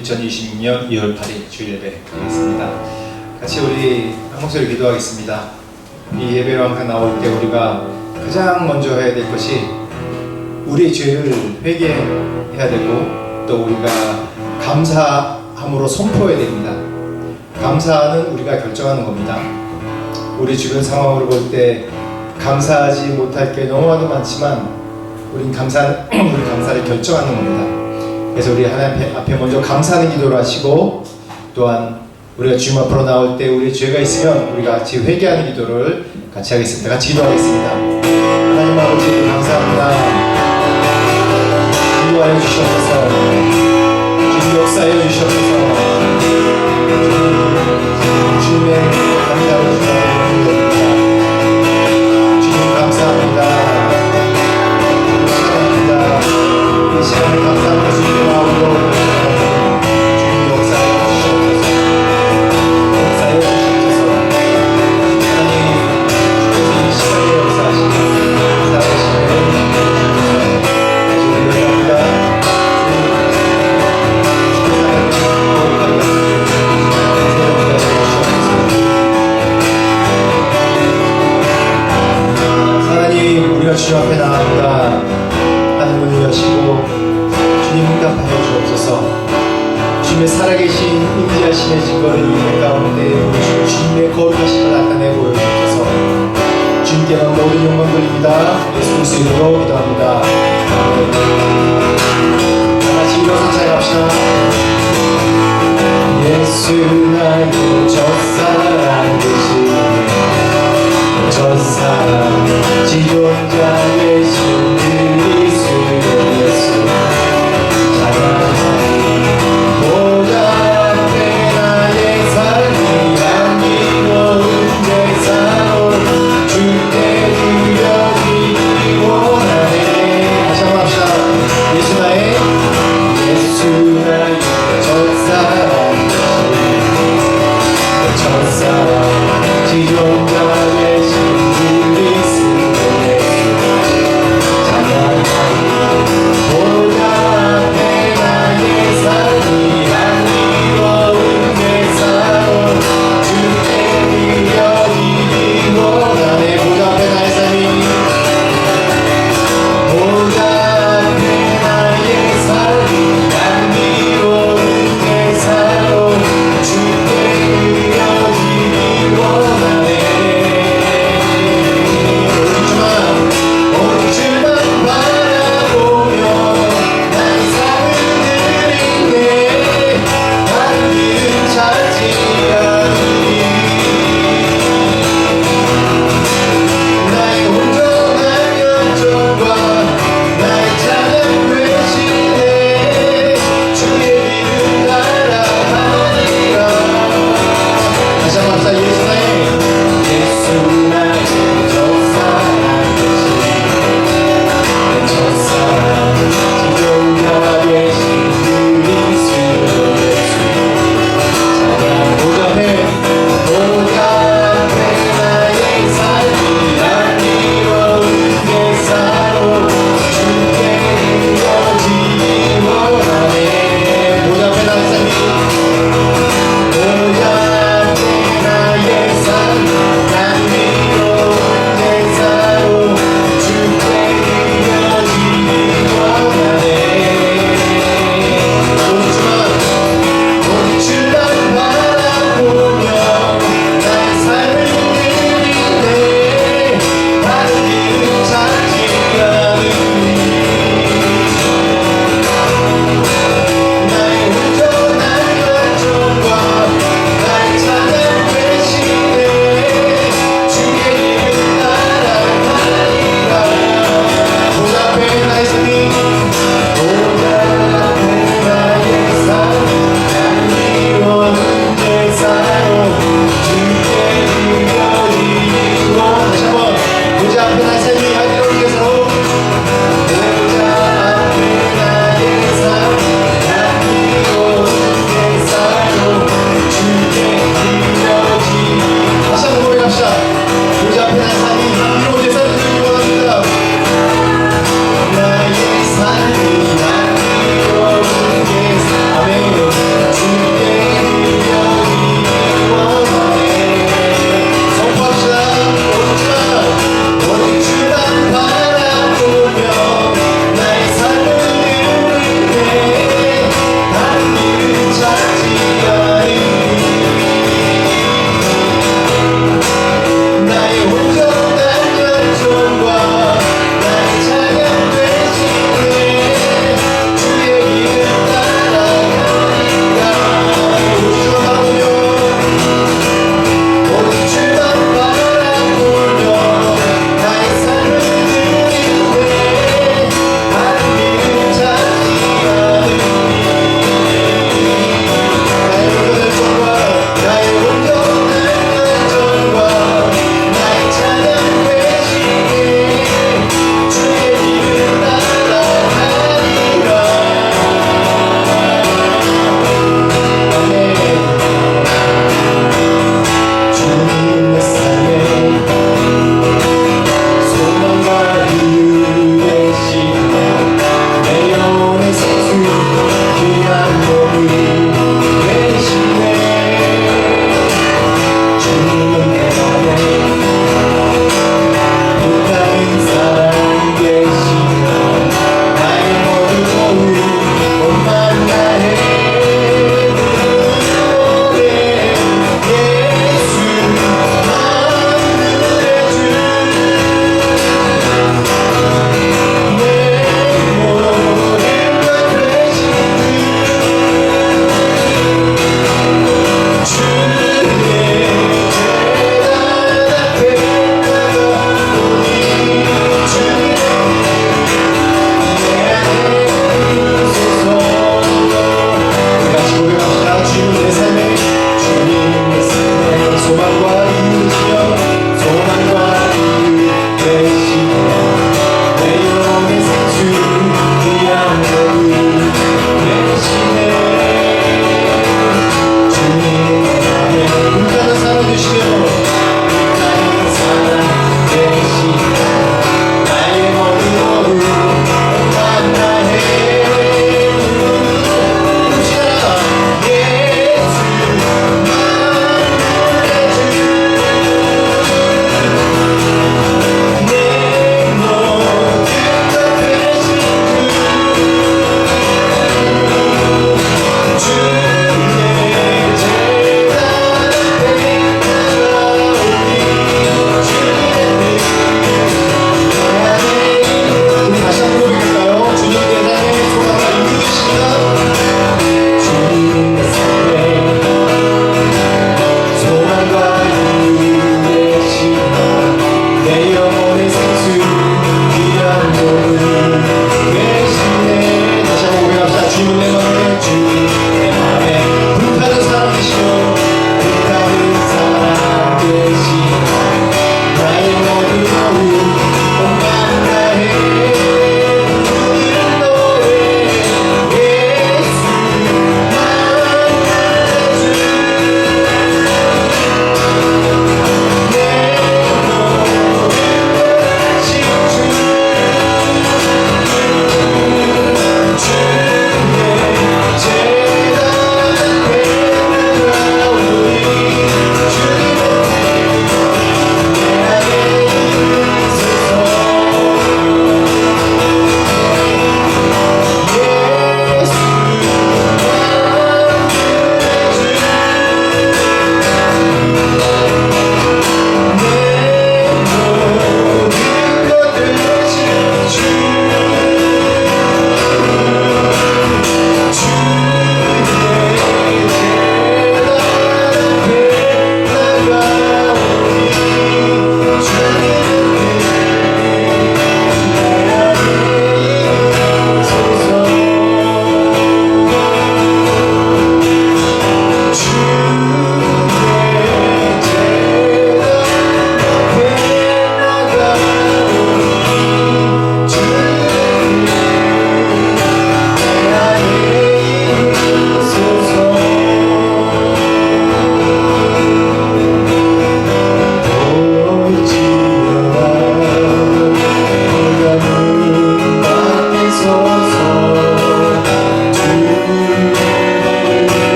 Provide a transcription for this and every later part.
2026년 2월 8일 주일 예배 드리겠습니다. 같이 우리 한 목소리 기도하겠습니다. 이 예배로 항상 나올 때 우리가 가장 먼저 해야 될 것이 우리의 죄를 회개해야 되고, 또 우리가 감사함으로 선포해야 됩니다. 감사는 우리가 결정하는 겁니다. 우리 주변 상황으로 볼 때 감사하지 못할 게 너무나도 많지만 우리 감사를 결정하는 겁니다. 그래서 우리 하나님 앞에 먼저 감사하는 기도를 하시고, 또한 우리가 주님 앞으로 나올 때 우리의 죄가 있으면 우리가 같이 회개하는 기도를 같이 하겠습니다. 같이 기도하겠습니다. 하나님 아버지 감사합니다. 인도하여 주시옵소서. 주님 역사하여 주시옵소서. 주님의 감사를 주옵소서. 주님 감사합니다. 이 시간에 감사하는 수 있게 나오도록 주님 역사하여 주시옵소서. 역사하여 주시옵소서. 하나님 주께서 이 시간에 역사하시고 살아계시는 하나님, 우리가 주님 앞에 나아갑니다. 하늘 문을 여시고 주님 응답하여 주옵소서. 주님의 살아계신 임재하심의 증거를 이 가운데 보여주시고 주님의 거룩하심을 나타내 보여주옵소서. 주님께만 모든 영광 돌립니다. 예수 그리스도 이름으로 기도합니다. 다같이 일어서 찬양합시다. 예수 나의 첫사랑 되시네. 첫사랑 지존자 되신 그리스도 예수 찬양하리. 보좌 앞에 나의 삶이 향기로운 제사로 주께 드려지기 원하네. 다시 한번 합시다. 예수 나의 첫사랑 첫사랑 지존자 되신 그리스도 예수 찬양하리.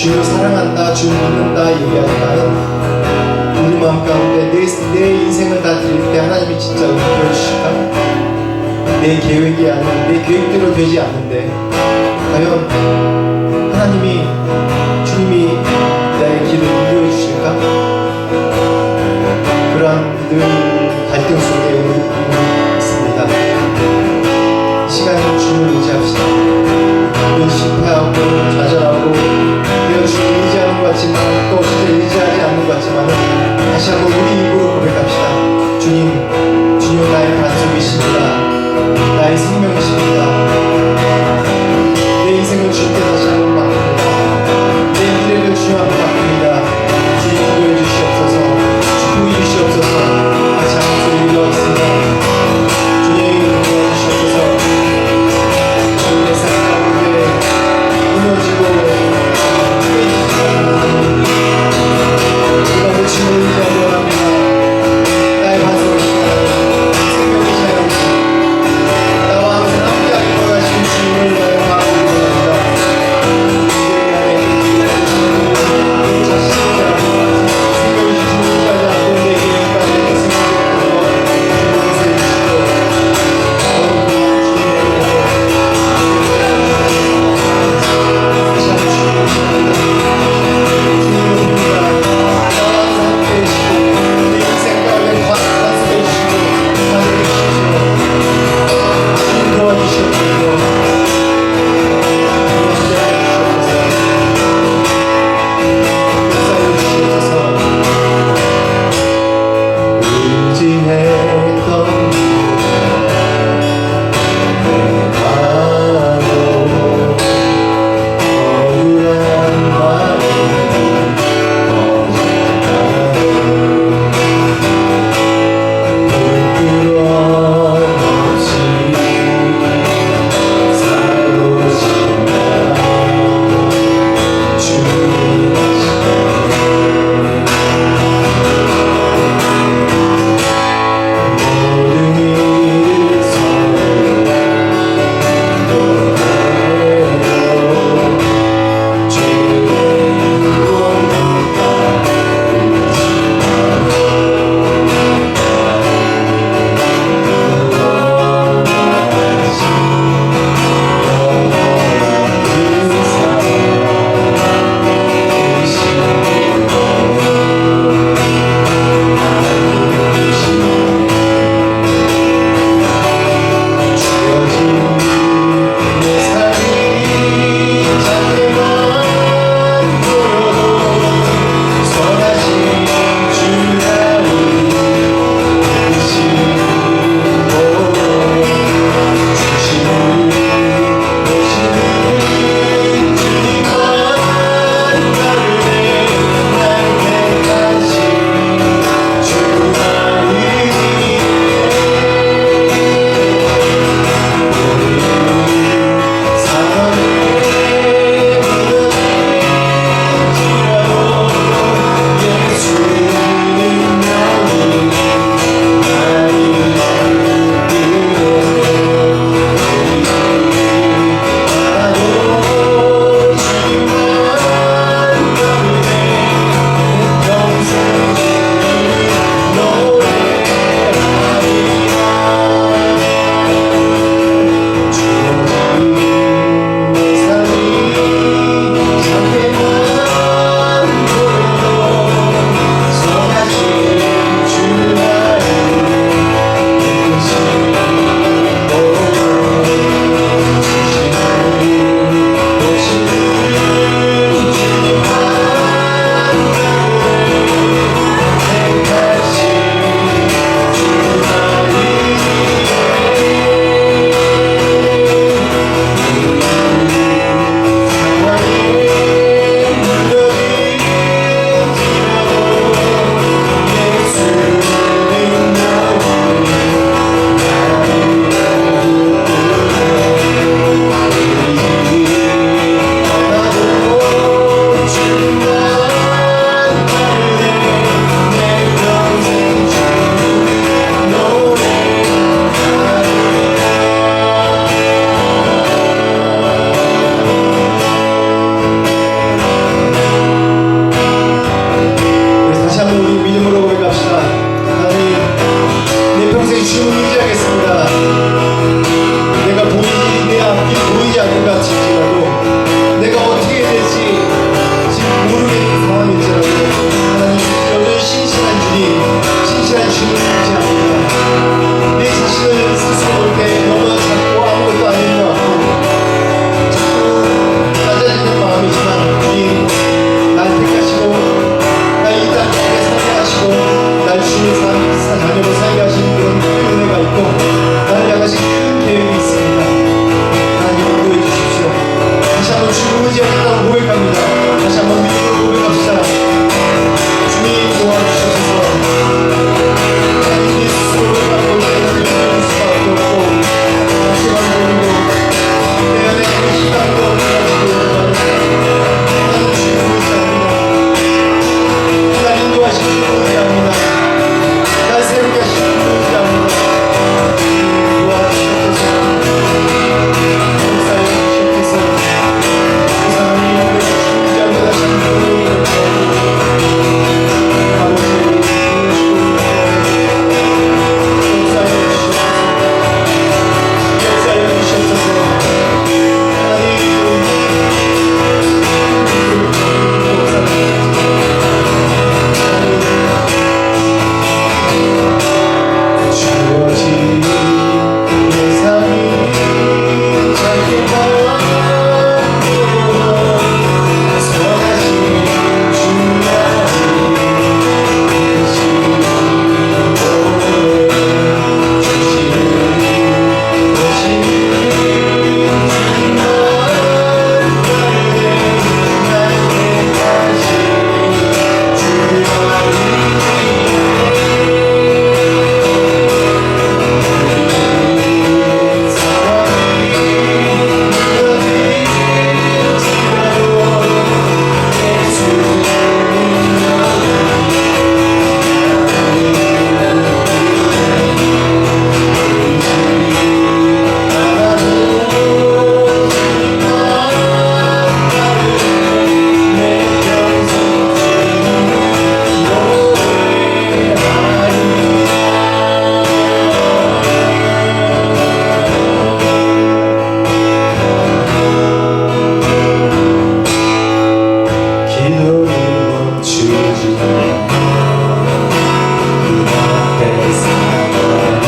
주님을 사랑한다, 주님을 믿는다 얘기하지만 우리 마음 가운데 내 인생을 다 드릴 때 하나님이 진짜 응답해 주실까? 내 계획이 아닌 내 계획대로 되지 않는데 과연 하나님이 주님이 나의 길을 인도해 주실까? 그러한 늘 갈등 속에 우리 있습니다. 이 시간에 주님을 의지합시다. 우리는 실패하고 좌절하고 내가 주님을 의지하는 것 같지만 또 진짜 의지하지 않는 것 같지만 다시 한번 우리 입으로 고백합시다. 주님 나의 반석이십니다. 나의 생명이십니다. 내 인생을 주님께 다시 한번 맡깁니다. 내 미래를 주님께 맡깁니다. 주님 인도해 주시옵소서. 축복해 주시옵소서. 기도를 멈추지 눈앞에 상관이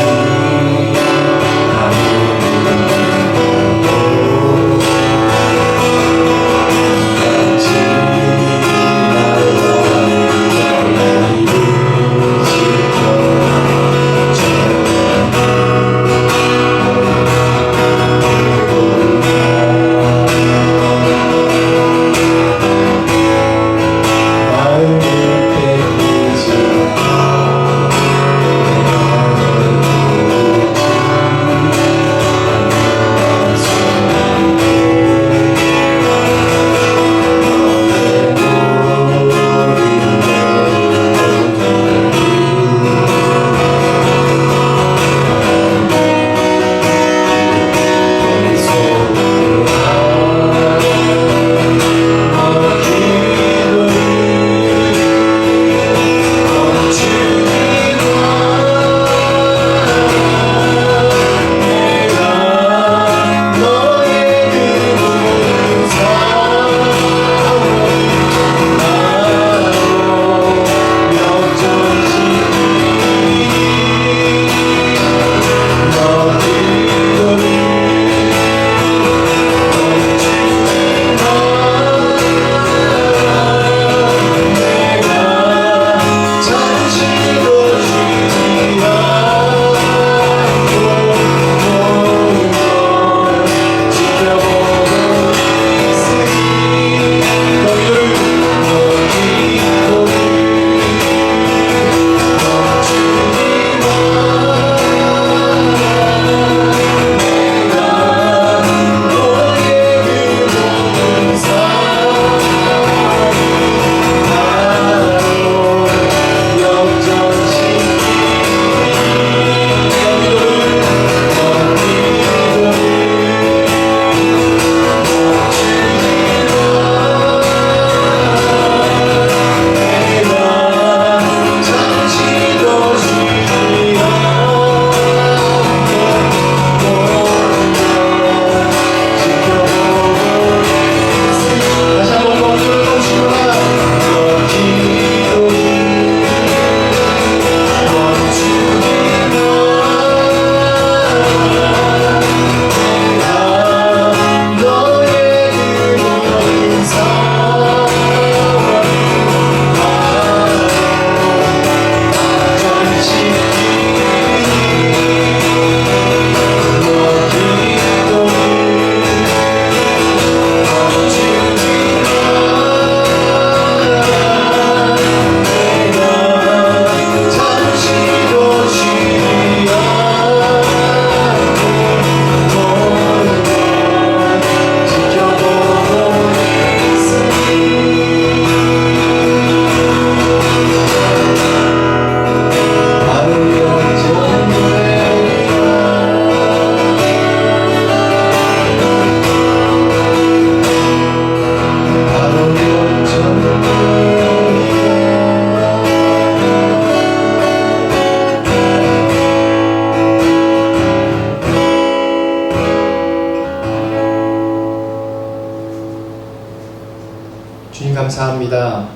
주님 감사합니다.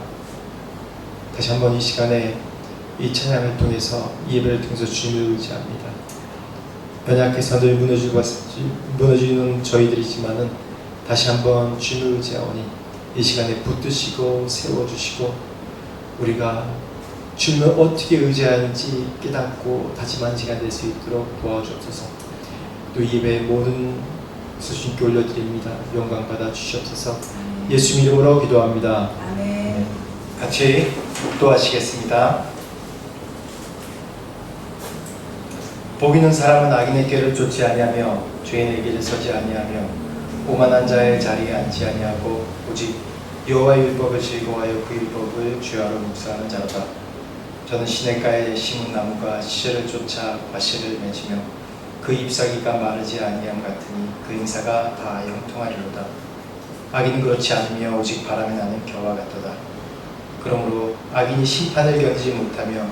다시 한번 이 시간에 이 찬양을 통해서 이 예배를 통해서 주님을 의지합니다. 연약해서 늘 무너지는 저희들이지만은 다시 한번 주님을 의지하오니 이 시간에 붙드시고 세워주시고 우리가 주님을 어떻게 의지하는지 깨닫고 다짐한 시간 될 수 있도록 도와주옵소서. 또 이 예배의 모든 것을 주님께 올려드립니다. 영광 받아 주시옵소서. 예수 이름으로 기도합니다. 아멘. 같이 묵도하시겠습니다. 복 있는 사람은 악인의 길을 쫓지 아니하며 죄인의 길을 서지 아니하며 오만한 자의 자리에 앉지 아니하고 오직 여호와의 율법을 즐거워하여 그 율법을 주야로 묵상하는 자로다. 저는 시냇가에 심은 나무가 시절을 쫓아 과실을 맺으며 그 잎사귀가 마르지 아니함 같으니 그 행사가 다 형통하리로다. 악인은 그렇지 않으며 오직 바람이 나는 겨와 같도다. 그러므로 악인이 심판을 견디지 못하며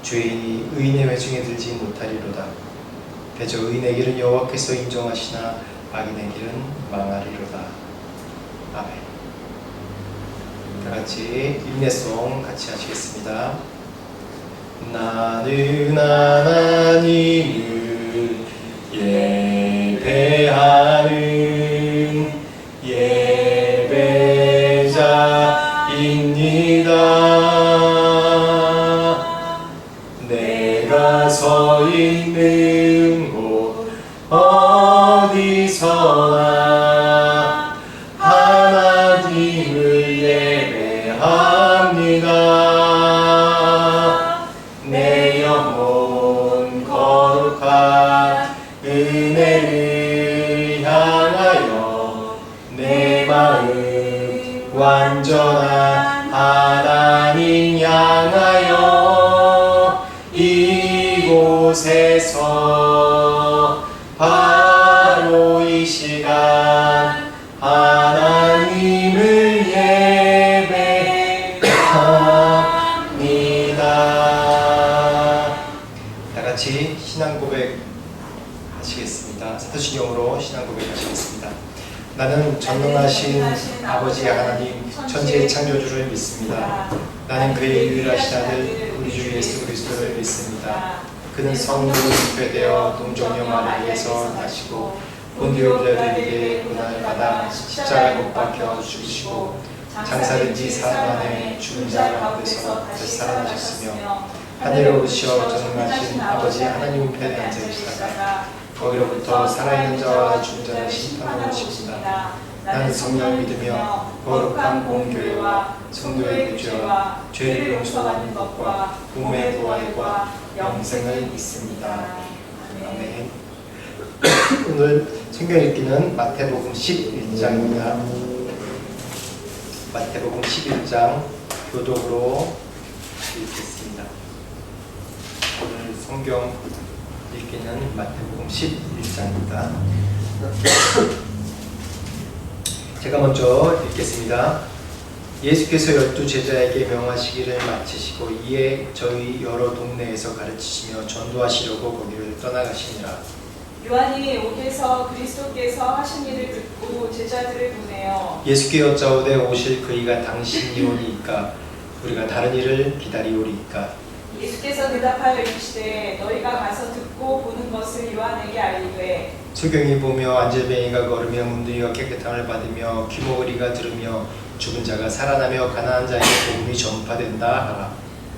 죄인이 의인의 회중에 들지 못하리로다. 대저 의인의 길은 여호와께서 인정하시나 악인의 길은 망하리로다. 아멘. 다 같이 인내송 같이 하시겠습니다. 나는 하나님을 예배하는 예배자입니다. 내가 서 있는 곳 어디서나 하나님을 예배합니다. 내 영혼 거룩한 은혜를 향하여 내 마음 완전한 하나님 향하여 이곳에서 바로 이 시간 하나님을 예배합니다. 다 같이 신앙 고백 하시겠습니다. 사도신경으로 신앙 고백 하시겠습니다. 나는 전능하신 아버지 하나님 천지의 창조주를 믿습니다. 나는 그의 유일하신 아들 우리 주 예수 그리스도를 믿습니다. 그는 성부로 잉태되어 동정녀 마리아에서 나시고 본디오 빌라도에게 고난을 받아 십자가에 못 박혀 죽으시고 장사된 지 사흘 만에 죽은 자 가운데서 다시 살아나셨으며 하늘에 오르시어 전능하신 아버지 하나님 우편에 앉아 계시다가 거기로부터 살아있는 자와 죽은 자를 심판하러 오십니다. 나는 성령을 믿으며 거룩한 공교회와 성도의 구제와 죄를 용서받는 것과 몸의 부활과 영생을 믿습니다. 아멘. 오늘 성경 읽기는 마태복음 11장입니다. 마태복음 11장 교독으로 읽겠습니다. 오늘 성경 읽기는 마태복음 11장입니다. 제가 먼저 읽겠습니다. 예수께서 12제자에게 명하시기를 마치시고 이에 저희 여러 동네에서 가르치시며 전도하시려고 거기를 떠나가시니라. 요한이 옥에서 그리스도께서 하신 일을 듣고 제자들을 보내어 예수께 여짜오되 오실 그이가 당신이오니이까 우리가 다른 일을 기다리오리이까. 예수께서 대답하여 이르시되 너희가 가서 듣고 보는 것을 요한에게 알리되 소경이 보며 안질뱅이가 걸으며 문둥이가 깨끗함을 받으며 귀머거리가 들으며 죽은 자가 살아나며 가난한 자에게 복음이 전파된다 하라.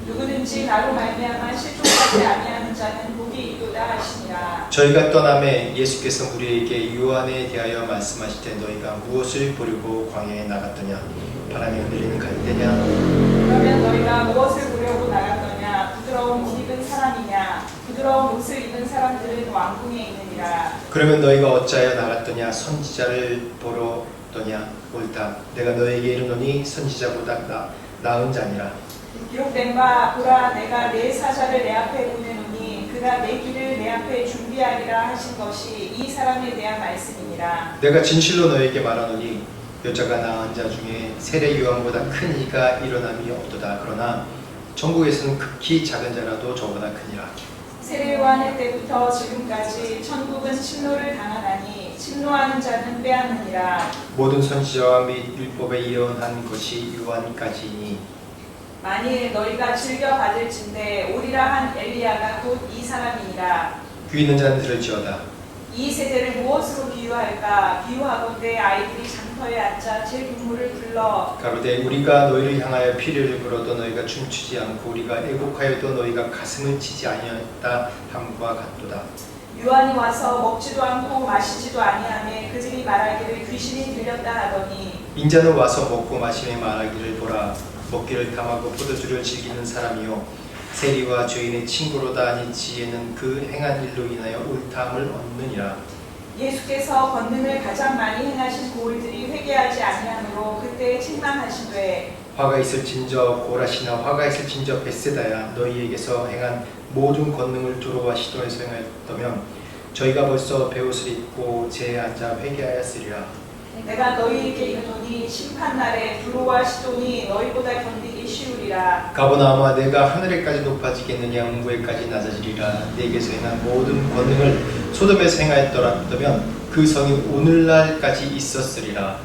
누구든지 나로 말미암아 실족하지 아니하는 자는 복이 있도다 하시니라. 저희가 떠나매 예수께서 우리에게 요한에 대하여 말씀하실 때 너희가 무엇을 보려고 광야에 나갔더냐? 바람이 흔들리는 갈대냐? 그러면 너희가 무엇을 보려고 나갔더냐? 부드러운 옷 입은 사람이냐? 부드러운 옷을 입은 사람들은 왕궁에 있느니라. 그러면 너희가 어찌하여 나갔더냐? 선지자를 보러 더냐? 옳다. 내가 너에게 이르노니 선지자보다 나은 자니라. 기록된 바 보라 내가 내 사자를 내 앞에 보내노니 그가 내 길을 내 앞에 준비하리라 하신 것이 이 사람에 대한 말씀이니라. 내가 진실로 너에게 말하노니 여자가 낳은 자 중에 세례 요한보다 큰 이가 일어남이 없도다. 그러나 천국에서는 극히 작은 자라도 저보다 크니라. 세례 요한의 때부터 지금까지 천국은 침노를 당하나니 침노하는 자는 빼앗느니라. 모든 선지자와 및 율법에 예언한 것이 요한까지니 만일 너희가 즐겨 받을진대 오리라 한 엘리야가 곧 이 사람이니라. 귀 있는 자는 들을지어다. 이 세대를 무엇으로 비유할까? 비유하건대 아이들이 장터에 앉아 제 분물을 불러 가로되 우리가 너희를 향하여 피를 불어도 너희가 춤추지 않고 우리가 애곡하여도 너희가 가슴을 치지 아니하였다 함과 같도다. 요한이 와서 먹지도 않고 마시지도 아니하며 그들이 말하기를 귀신이 들렸다 하더니 인자는 와서 먹고 마시며 말하기를 보라 먹기를 탐하고 포도주를 즐기는 사람이요 세리와 죄인의 친구로다 하니 지혜는 그 행한 일로 인하여 옳다함을 얻느니라. 예수께서 권능을 가장 많이 행하신 고을들이 회개하지 아니하므로 그때 책망하시되 화가 있을진저 고라시나 화가 있을진저 벳세다야 너희에게서 행한 모든 권능을 두로와 시도에서 행하였다면 저희가 벌써 베옷을 입고 제에 앉아 회개하였으리라. 내가 너희에게 이르노니 심판날에 두로와 시돈이 너희보다 견디기 쉬우리라. 가버나움아 내가 하늘에까지 높아지겠느냐 음부에까지 낮아지리라. 내게서 행한 모든 권능을 소돔에서 행하였더라면 그 성이 오늘날까지 있었으리라.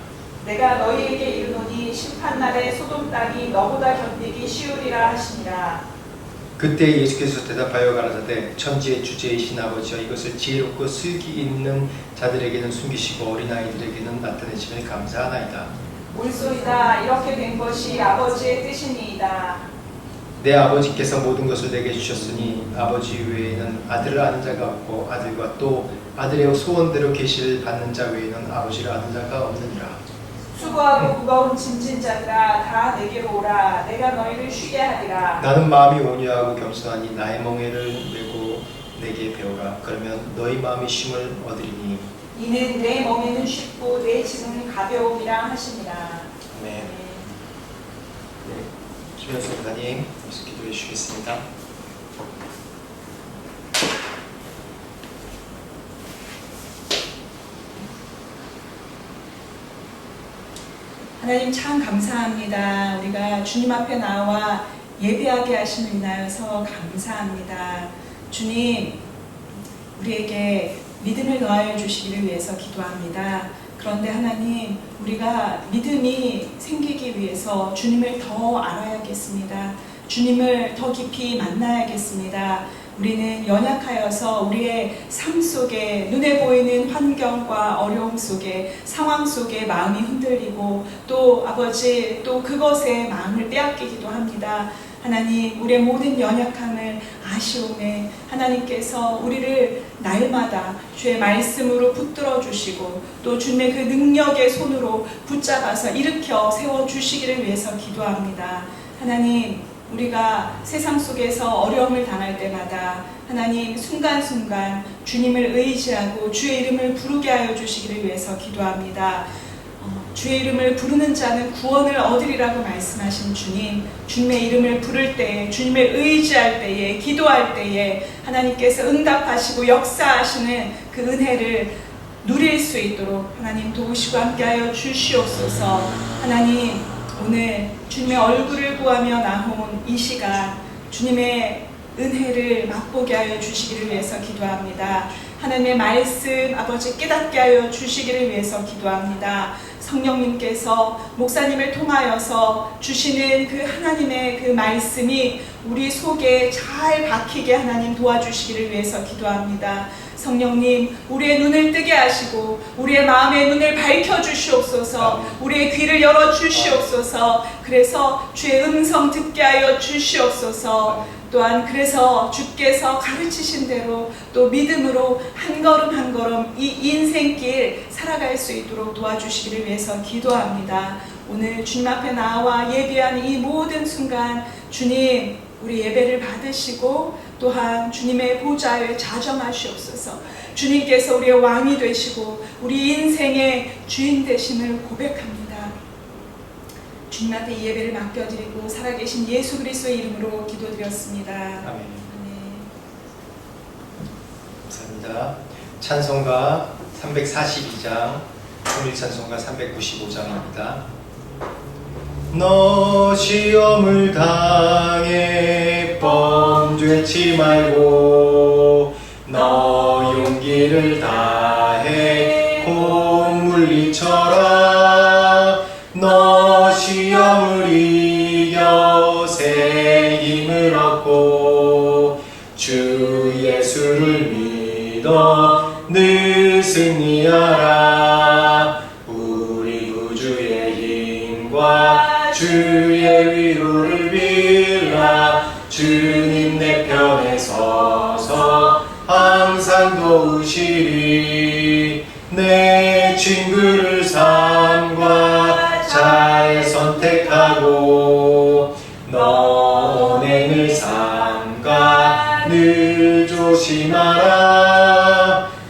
내가 너희에게 이르노니 심판날에 소돔 땅이 너보다 견디기 쉬우리라 하시니라. 그때 예수께서 대답하여 가라사대 천지의 주제이신 아버지여 이것을 지혜롭고 슬기 있는 자들에게는 숨기시고 어린아이들에게는 나타내심을 감사하나이다. 옳소이다. 이렇게 된 것이 아버지의 뜻이니이다. 내 아버지께서 모든 것을 내게 주셨으니 아버지 외에는 아들을 아는 자가 없고 아들과 또 아들의 소원대로 계시를 받는 자 외에는 아버지를 아는 자가 없느니라. 수고하고 무거운 짐진 자들아 다 내게로 오라. 내가 너희를 쉬게 하리라. 나는 마음이 온유하고 겸손하니 나의 멍에를 메고 내게 배우라. 그러면 너희 마음이 쉼을 얻으리니 이는 내 멍에는 쉽고 내 짐은 가벼움이라 하시니라. 아멘. 네, 김현수 목사님 기도해 주시겠습니다. 하나님 참 감사합니다. 우리가 주님 앞에 나와 예배하게 하심을 인하여서 감사합니다. 주님, 우리에게 믿음을 더하여 주시기를 위해서 기도합니다. 그런데 하나님, 우리가 믿음이 생기기 위해서 주님을 더 알아야겠습니다. 주님을 더 깊이 만나야겠습니다. 우리는 연약하여서 우리의 삶 속에 눈에 보이는 환경과 어려움 속에 상황 속에 마음이 흔들리고 또 아버지 또 그것에 마음을 빼앗기기도 합니다. 하나님, 우리의 모든 연약함을 아시오매 하나님께서 우리를 날마다 주의 말씀으로 붙들어 주시고 또 주님의 그 능력의 손으로 붙잡아서 일으켜 세워주시기를 위해서 기도합니다. 하나님, 우리가 세상 속에서 어려움을 당할 때마다 하나님 순간순간 주님을 의지하고 주의 이름을 부르게 하여 주시기를 위해서 기도합니다. 주의 이름을 부르는 자는 구원을 얻으리라고 말씀하신 주님, 주님의 이름을 부를 때에, 주님을 의지할 때에, 기도할 때에 하나님께서 응답하시고 역사하시는 그 은혜를 누릴 수 있도록 하나님 도우시고 함께하여 주시옵소서. 하나님, 오늘 주님의 얼굴을 구하며 나온 이 시간 주님의 은혜를 맛보게 하여 주시기를 위해서 기도합니다. 하나님의 말씀 아버지 깨닫게 하여 주시기를 위해서 기도합니다. 성령님께서 목사님을 통하여서 주시는 그 하나님의 그 말씀이 우리 속에 잘 박히게 하나님 도와주시기를 위해서 기도합니다. 성령님, 우리의 눈을 뜨게 하시고 우리의 마음의 눈을 밝혀주시옵소서. 우리의 귀를 열어주시옵소서. 그래서 주의 음성 듣게 하여 주시옵소서. 또한 그래서 주께서 가르치신 대로 또 믿음으로 한 걸음 한 걸음 이 인생길 살아갈 수 있도록 도와주시기를 위해서 기도합니다. 오늘 주님 앞에 나와 예배한 이 모든 순간 주님, 우리 예배를 받으시고 또한 주님의 보좌에 자정하시옵소서. 주님께서 우리의 왕이 되시고 우리 인생의 주인 되심을 고백합니다. 주님 앞에 이 예배를 맡겨드리고 살아계신 예수 그리스도의 이름으로 기도드렸습니다. 아멘. 감사합니다. 찬송가 342장, 통일찬송가 395장입니다. 너 시험을 당해 범죄치 말고 너 용기를 다해 곧 물리쳐라. 너 시험을 이겨 새 힘을 얻고 주 예수를 믿어 늘 승리하라. 우리 구주의 힘과 주의 위로를 빌라. 주님 내 편에 서서 항상 도우시리. 내 친구를 삼과 잘 선택하고 너 은행을 삼가 늘 조심하라.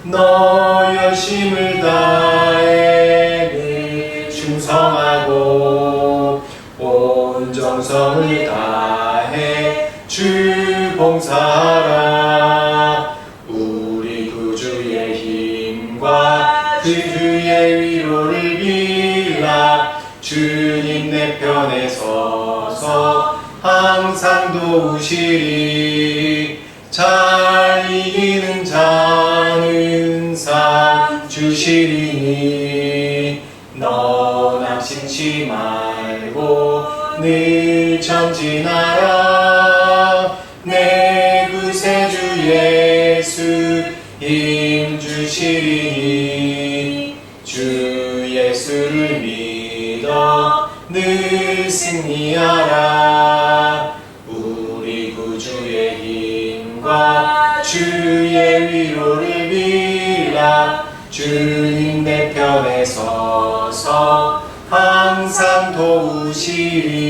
너 열심을 다해 늘 충성하고 온 정성을 다해 주 봉사하라. 우리 구주의 힘과 그 주의 위로를 빌라. 주님 내 편에 서서 항상 도우시리. 잘 이기는 자는 상 주시리니 너 낙심치 말고 늘 전진하라. 내 구세주 예수 힘 주시리니 주 예수를 믿어 늘 승리하라. 우리 구주의 힘과 주의 위로를 빌라. 주님 내 편에 서서 항상 도우시리.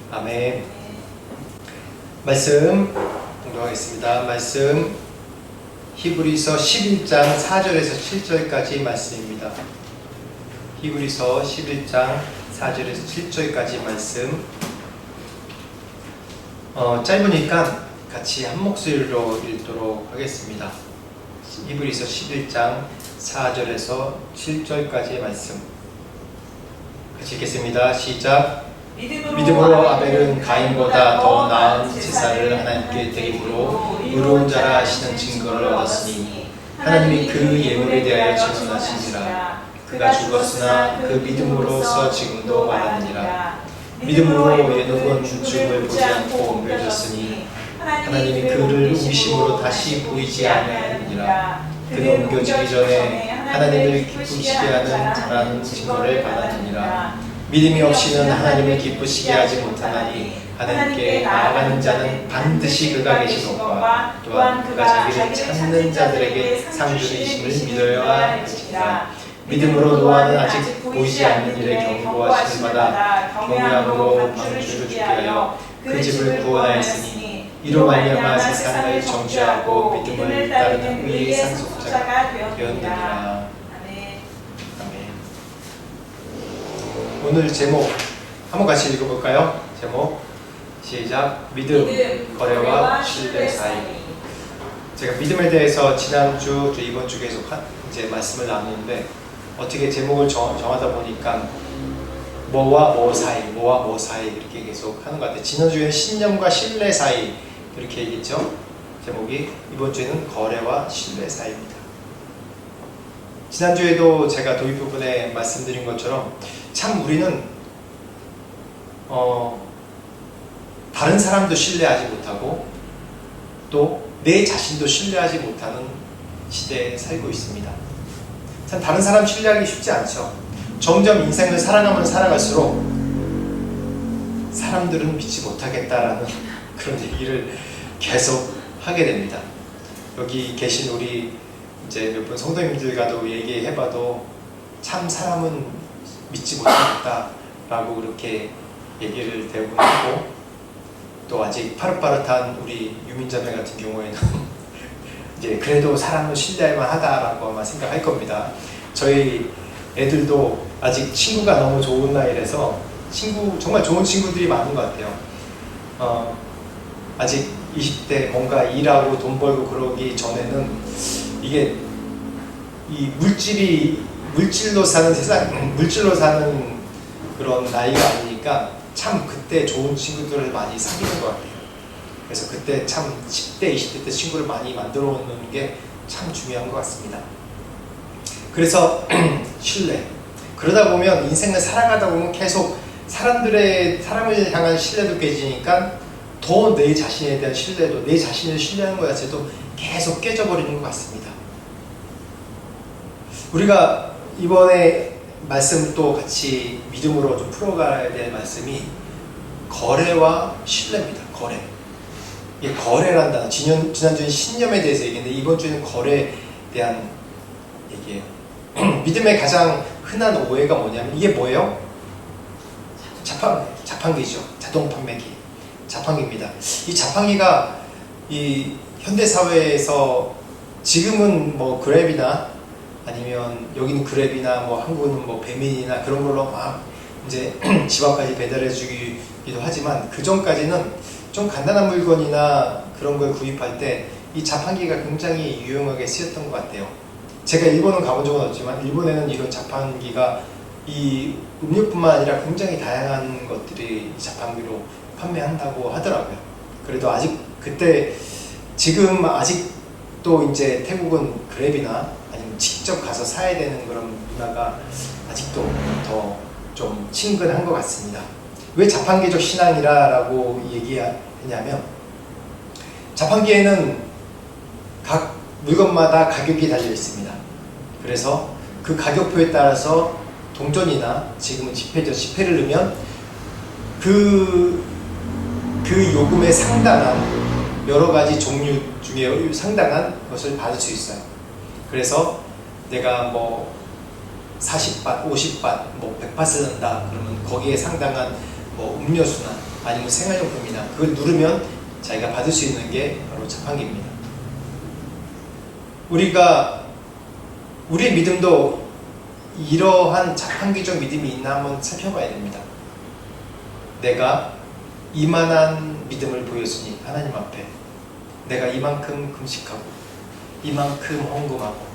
아멘. 말씀 공독하겠습니다. 말씀 히브리서 11장 4절에서 7절까지 말씀입니다. 히브리서 11장 4절에서 7절까지 말씀. 짧으니까 같이 한 목소리로 읽도록 하겠습니다. 히브리서 11장 4절에서 7절까지의 말씀 같이 읽겠습니다. 시작. 믿음으로 아벨은 가인보다 더 나은 제사를 하나님께 드림으로 의로운 자라 하시는 증거를 얻었으니 하나님이 그 예물에 대하여 증언하시니라. 그가 죽었으나 그 믿음으로써 지금도 말하느니라. 믿음으로 에녹은 죽음을 보지 않고 옮겨졌으니 하나님이 그를 우심으로 다시 보이지 아니하느니라. 그는 옮겨지기 전에 하나님을 기쁘시게 하는 자라는 증거를 받았느니라. 믿음이 없이는 하나님을 기쁘시게 하지 못하나니 하나님께 나아가는 자는 반드시 그가 계신 것과 또한 그가 자기를 찾는 자들에게 상 주이심을 믿어야 할지니라. 믿음으로 노아는 아직 보이지 않는 일에 경고하심을 받아 경외함으로 방주를 죽게 하여 그 집을 구원하였으니 이로 말미암아 세상을 정죄하고 믿음을 따르는 의의 상속자가 되었느니라. 오늘 제목 한번 같이 읽어볼까요? 제목 시작. 믿음, 거래와 신뢰 사이. 제가 믿음에 대해서 지난주, 이번 주 계속 이제 말씀을 나누는데 어떻게 제목을 정하다 보니까 뭐와 뭐 사이 이렇게 계속 하는 것 같아요. 지난주에는 신념과 신뢰 사이 이렇게 얘기했죠. 제목이. 이번 주에는 거래와 신뢰 사이입니다. 지난주에도 제가 도입 부분에 말씀드린 것처럼 참 우리는 다른 사람도 신뢰하지 못하고 또 내 자신도 신뢰하지 못하는 시대에 살고 있습니다. 참 다른 사람 신뢰하기 쉽지 않죠. 점점 인생을 살아가면 살아갈수록 사람들은 믿지 못하겠다라는 그런 얘기를 계속 하게 됩니다. 여기 계신 우리 이제 몇 분 성도님들과도 얘기해봐도 참 사람은 믿지 못하겠다라고 그렇게 얘기를 대부분 하고, 또 아직 파릇파릇한 우리 유민자매 같은 경우에는 이제 그래도 사람은 신뢰할 만하다라고 아마 생각할 겁니다. 저희 애들도 아직 친구가 너무 좋은 나이라서 정말 좋은 친구들이 많은 것 같아요. 아직 20대 뭔가 일하고 돈 벌고 그러기 전에는 이게 이 물질로 사는 세상, 물질로 사는 그런 나이가 아니니까 참 그때 좋은 친구들을 많이 사귀는 것 같아요. 그래서 그때 참 10대, 20대 때 친구를 많이 만들어 놓는 게 참 중요한 것 같습니다. 그래서 신뢰. 그러다 보면 인생을 살아가다 보면 계속 사람을 향한 신뢰도 깨지니까 더 내 자신에 대한 신뢰도, 내 자신을 신뢰하는 것 자체도 계속 깨져버리는 것 같습니다. 우리가 이번에 말씀 또 같이 믿음으로 좀 풀어가야 될 말씀이 거래와 신뢰입니다. 거래. 이게 거래란 단어. 지난주엔 신념에 대해서 얘기했는데 이번 주에는 거래에 대한 얘기예요. 믿음의 가장 흔한 오해가 뭐냐면 이게 뭐예요? 자판기죠. 자동 판매기. 자판기입니다. 이 자판기가 이 현대 사회에서 지금은 뭐 그랩이나 아니면 여기는 그랩이나 뭐 한국은 뭐 배민이나 그런 걸로 막 이제 집 앞까지 배달해 주기도 하지만 그 전까지는 좀 간단한 물건이나 그런 걸 구입할 때 이 자판기가 굉장히 유용하게 쓰였던 것 같아요. 제가 일본은 가본 적은 없지만 일본에는 이런 자판기가 이 음료뿐만 아니라 굉장히 다양한 것들이 자판기로 판매한다고 하더라고요. 그래도 아직 그때 지금 아직도 이제 태국은 그랩이나 아니면 직접 가서 사야 되는 그런 문화가 아직도 더 좀 친근한 것 같습니다. 왜 자판기적 신앙이라고 얘기하냐면, 자판기에는 각 물건마다 가격이 달려 있습니다. 그래서 그 가격표에 따라서 동전이나 지금은 지폐죠. 지폐를 넣으면 그 요금에 상당한 여러 가지 종류 중에 상당한 것을 받을 수 있어요. 그래서 내가 뭐 40밭, 50밭, 뭐 100밭을 넣는다 그러면 거기에 상당한 뭐 음료수나 아니면 생활용품이나 그걸 누르면 자기가 받을 수 있는 게 바로 자판기입니다. 우리의 믿음도 이러한 자판기적 믿음이 있나 한번 살펴봐야 됩니다. 내가 이만한 믿음을 보였으니 하나님 앞에 내가 이만큼 금식하고 이만큼 헌금하고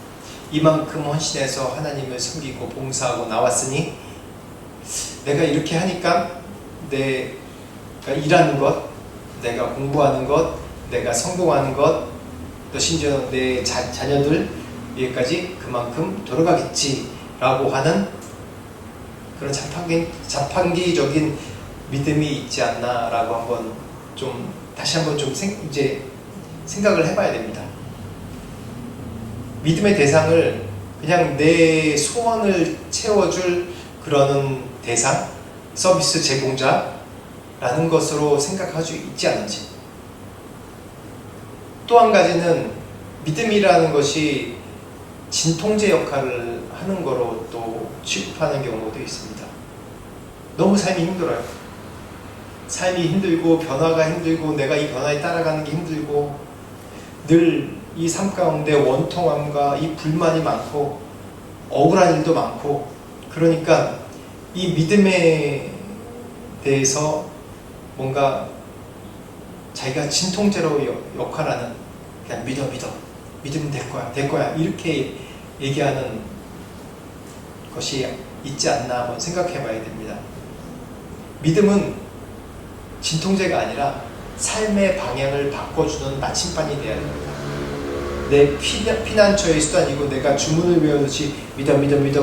이만큼 헌신해서 하나님을 섬기고 봉사하고 나왔으니 내가 이렇게 하니까 내가 일하는 것, 내가 공부하는 것, 내가 성공하는 것, 또 심지어 내 자녀들 위에까지 그만큼 돌아가겠지라고 하는 그런 자판기적인 믿음이 있지 않나라고 한번 좀 다시 한번 좀 이제 생각을 해봐야 됩니다. 믿음의 대상을 그냥 내 소원을 채워줄 그러는 대상, 서비스 제공자라는 것으로 생각할 수 있지 않은지. 또 한 가지는 믿음이라는 것이 진통제 역할을 하는 거로 또 취급하는 경우도 있습니다. 너무 삶이 힘들어요. 삶이 힘들고 변화가 힘들고 내가 이 변화에 따라가는 게 힘들고 늘 이 삶 가운데 원통함과 이 불만이 많고 억울한 일도 많고 그러니까 이 믿음에 대해서 뭔가 자기가 진통제로 역할하는 그냥 믿으면 될 거야 이렇게 얘기하는 것이 있지 않나 한번 생각해 봐야 됩니다. 믿음은 진통제가 아니라 삶의 방향을 바꿔주는 나침반이 되어야 됩니다. 내 피난처의 수단이고 내가 주문을 외우듯이 믿어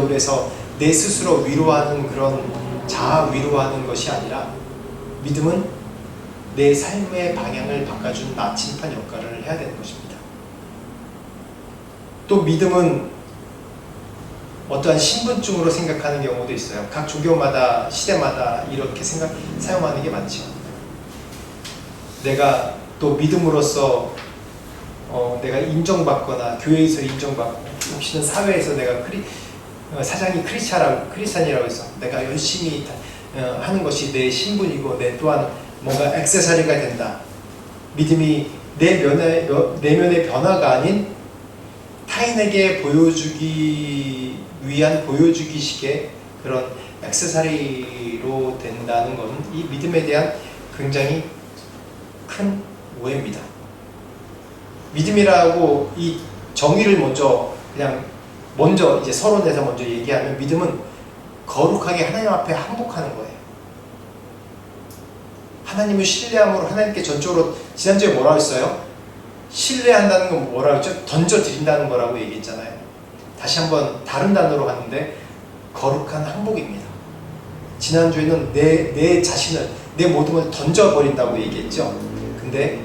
그래서 내 스스로 위로하는 그런 자아 위로하는 것이 아니라 믿음은 내 삶의 방향을 바꿔주는 나침반 역할을 해야 되는 것입니다. 또 믿음은 어떠한 신분증으로 생각하는 경우도 있어요. 각 종교마다 시대마다 이렇게 사용하는 게 많죠. 내가 또 믿음으로써 내가 인정받거나 교회에서 인정받고 혹시는 사회에서 내가 사장이 크리스찬이라고 해서 내가 열심히 하는 것이 내 신분이고 내 또한 뭔가 액세서리가 된다. 믿음이 내면의 변화가 아닌 타인에게 보여주기 위한 보여주기식의 그런 액세서리로 된다는 것은 이 믿음에 대한 굉장히 큰 오해입니다. 믿음이라고 이 정의를 먼저 이제 서론에서 먼저 얘기하면 믿음은 거룩하게 하나님 앞에 항복하는 거예요. 하나님을 신뢰함으로 하나님께 전적으로 지난주에 뭐라고 했어요? 신뢰한다는 건 뭐라고 했죠? 던져드린다는 거라고 얘기했잖아요. 다시 한번 다른 단어로 갔는데 거룩한 항복입니다. 지난주에는 내 자신을 내 모든 걸 던져버린다고 얘기했죠. 근데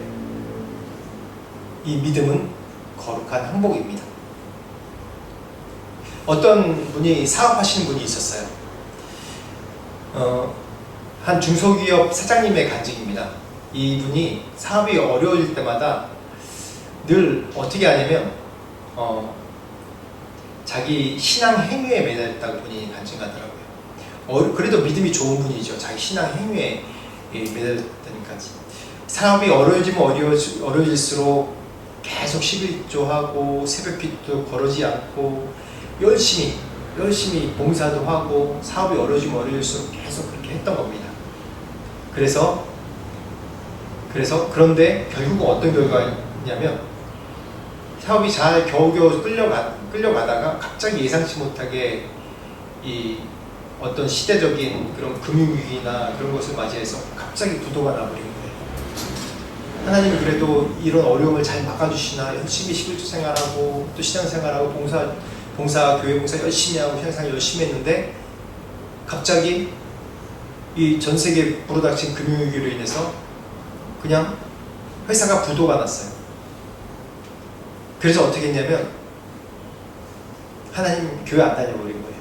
이 믿음은 거룩한 항복입니다. 어떤 분이 사업하시는 분이 있었어요. 한 중소기업 사장님의 간증입니다. 이분이 사업이 어려울 때마다 늘 어떻게 하냐면 자기 신앙 행위에 매달렸다고 본인이 간증하더라고요. 그래도 믿음이 좋은 분이죠. 자기 신앙 행위에 매달렸다니까. 사업이 어려워지면 어려워질수록 계속 11조하고 새벽기도 거르지 않고 열심히 봉사도 하고 사업이 어려워지면 어려울수록 계속 그렇게 했던 겁니다. 그런데 결국은 어떤 결과냐면 사업이 잘 겨우겨우 끌려가다가 갑자기 예상치 못하게 이 어떤 시대적인 그런 금융위기나 그런 것을 맞이해서 갑자기 부도가 나버린 거예요. 하나님이 그래도 이런 어려움을 잘 막아주시나 열심히 11조 생활하고 또 신앙생활하고 교회 봉사 열심히 하고 신앙생활 열심히 했는데 갑자기 이 전 세계 불어닥친 금융위기로 인해서 그냥 회사가 부도가 났어요. 그래서 어떻게 했냐면 하나님 교회 안 다녀버린 거예요.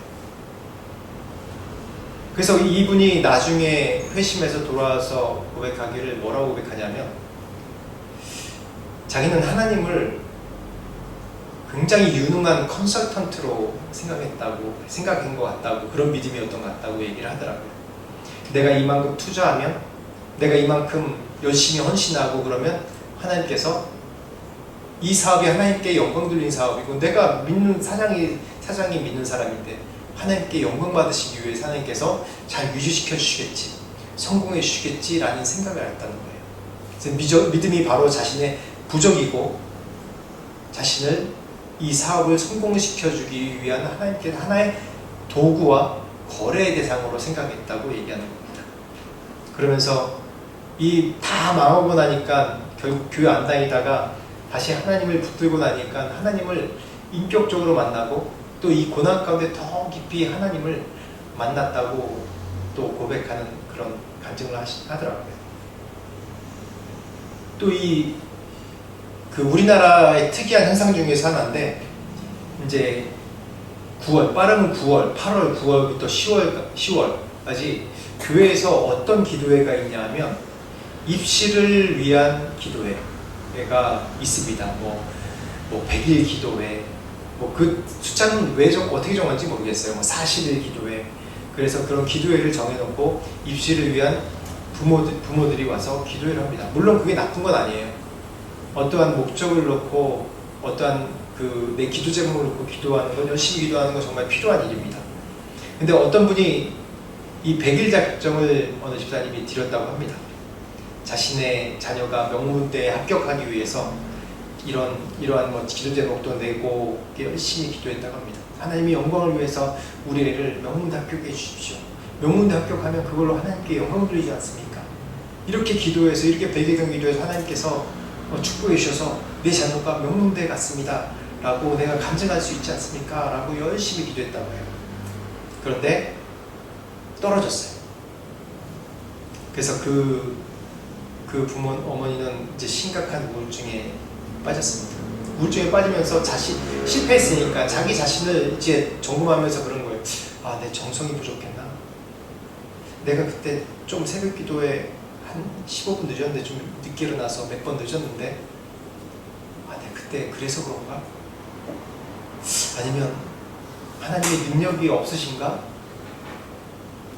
그래서 이분이 나중에 회심해서 돌아와서 고백하기를 뭐라고 고백하냐면 자기는 하나님을 굉장히 유능한 컨설턴트로 생각한 것 같다고, 그런 믿음이었던 것 같다고 얘기를 하더라고요. 내가 이만큼 투자하면, 내가 이만큼 열심히 헌신하고 그러면 하나님께서 이 사업이 하나님께 영광 돌리는 사업이고, 내가 믿는 사장이 믿는 사람인데 하나님께 영광 받으시기 위해 하나님께서 잘 유지시켜 주시겠지, 성공해 주시겠지라는 생각을 했다는 거예요. 그래서 믿음이 바로 자신의 부적이고 자신을 이 사업을 성공시켜 주기 위한 하나님께 하나의 도구와 거래의 대상으로 생각했다고 얘기하는 겁니다. 그러면서 이 다 망하고 나니까 결국 교회 안 다니다가 다시 하나님을 붙들고 나니까 하나님을 인격적으로 만나고 또 이 고난 가운데 더 깊이 하나님을 만났다고 또 고백하는 그런 간증을 하더라고요. 또 우리나라의 특이한 현상 중에서 하나인데, 이제 9월, 빠르면 9월, 8월, 9월부터 10월까지 교회에서 어떤 기도회가 있냐면 입시를 위한 기도회가 있습니다. 뭐 100일 기도회, 그 숫자는 어떻게 정한지 모르겠어요. 40일 기도회. 그래서 그런 기도회를 정해놓고 입시를 위한 부모들이 와서 기도회를 합니다. 물론 그게 나쁜 건 아니에요. 어떠한 목적을 놓고 어떠한 내 기도 제목을 놓고 기도하는 건, 열심히 기도하는 건 정말 필요한 일입니다. 근데 어떤 분이 이 100일 작정을 어느 집사님이 드렸다고 합니다. 자신의 자녀가 명문대에 합격하기 위해서 이러한 기도 제목도 내고 열심히 기도했다고 합니다. 하나님이 영광을 위해서 우리 애를 명문대 합격해 주십시오. 명문대 합격하면 그걸로 하나님께 영광 돌리지 않습니까? 이렇게 기도해서, 이렇게 100일간 기도해서 하나님께서 축복해 주셔서 내 자녀가 명문대에 갔습니다 라고 내가 간증할 수 있지 않습니까? 라고 열심히 기도했다고 해요. 그런데 떨어졌어요. 그래서 그 어머니는 이제 심각한 우울증에 빠졌습니다. 우울증에 빠지면서 실패했으니까 자기 자신을 이제 점검하면서 그런 거예요. 아, 내 정성이 부족했나? 내가 그때 좀 새벽 기도에 한 15분 늦었는데, 좀 늦게 일어나서 몇 번 늦었는데, 내가 그때 그래서 그런가? 아니면 하나님의 능력이 없으신가?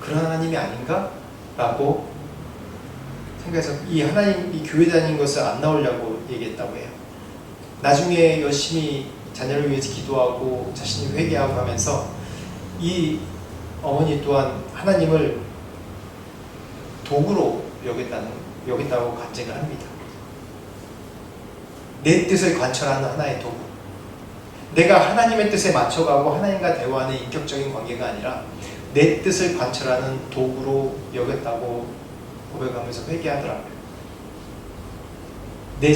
그런 하나님이 아닌가? 라고 생각해서 이 교회 다니는 것을 안 나오려고 얘기했다고 해요. 나중에 열심히 자녀를 위해서 기도하고 자신이 회개하고 하면서 이 어머니 또한 하나님을 도구로 여겼다고 간증을 합니다. 내 뜻을 관철하는 하나의 도구. 내가 하나님의 뜻에 맞춰가고 하나님과 대화하는 인격적인 관계가 아니라 내 뜻을 관철하는 도구로 여겼다고 고백하면서 회개하더라고요. 내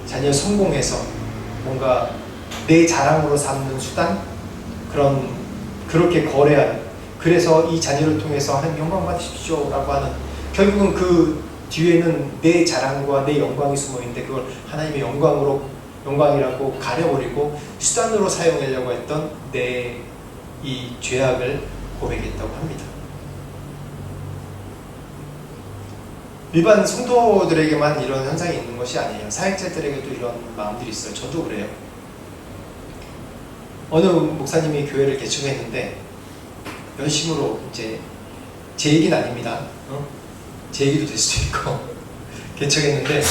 자녀 성공해서 뭔가 내 자랑으로 삼는 수단, 그렇게 거래하는, 그래서 이 자녀를 통해서 하나님 영광 받으십시오 라고 하는, 결국은 그 뒤에는 내 자랑과 내 영광이 숨어있는데 그걸 하나님의 영광이라고 가려버리고 수단으로 사용하려고 했던 내 이 죄악을 고백했다고 합니다. 일반 성도들에게만 이런 현상이 있는 것이 아니에요. 사역자들에게도 이런 마음들이 있어요. 저도 그래요. 어느 목사님이 교회를 개척했는데 열심으로, 이제 제 얘기는 아닙니다. 제 얘기도 될 수도 있고 개척했는데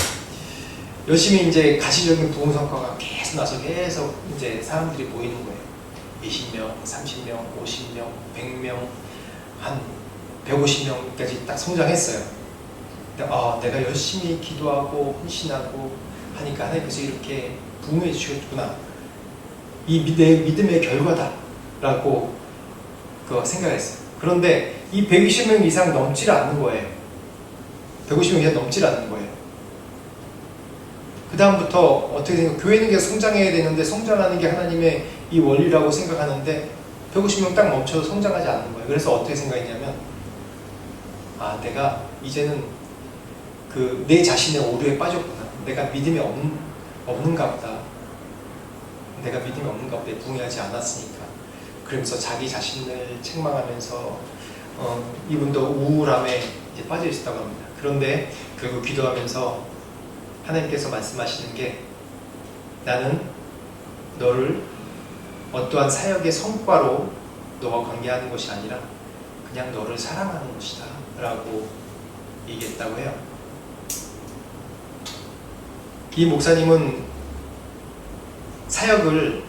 열심히 이제 가시적인 부흥 성과가 계속 나서 계속 이제 사람들이 모이는 거예요. 20명, 30명, 50명, 100명, 한 150명까지 딱 성장했어요. 근데 내가 열심히 기도하고 헌신하고 하니까 하나님께서 이렇게 부흥해 주셨구나. 이 내 믿음의 결과다라고 생각했어요. 그런데 이 120명 이상 넘지를 않는 거예요. 150명 이상 넘지를 않는 거예요. 그 다음부터 어떻게 생각해요? 교회는 계속 성장해야 되는데 성장하는 게 하나님의 이 원리라고 생각하는데 150명 딱 멈춰서 성장하지 않는 거예요. 그래서 어떻게 생각했냐면 아, 내가 이제는 그 내 자신의 오류에 빠졌구나. 내가 믿음이 없는가 보다. 내가 믿음이 없는가 보다. 부응하지 않았으니까. 그러면서 자기 자신을 책망하면서 이분도 우울함에 이제 빠져 있었다고 합니다. 그런데 결국 기도하면서 하나님께서 말씀하시는 게 나는 너를 어떠한 사역의 성과로 너와 관계하는 것이 아니라 그냥 너를 사랑하는 것이다 라고 얘기했다고 해요. 이 목사님은 사역을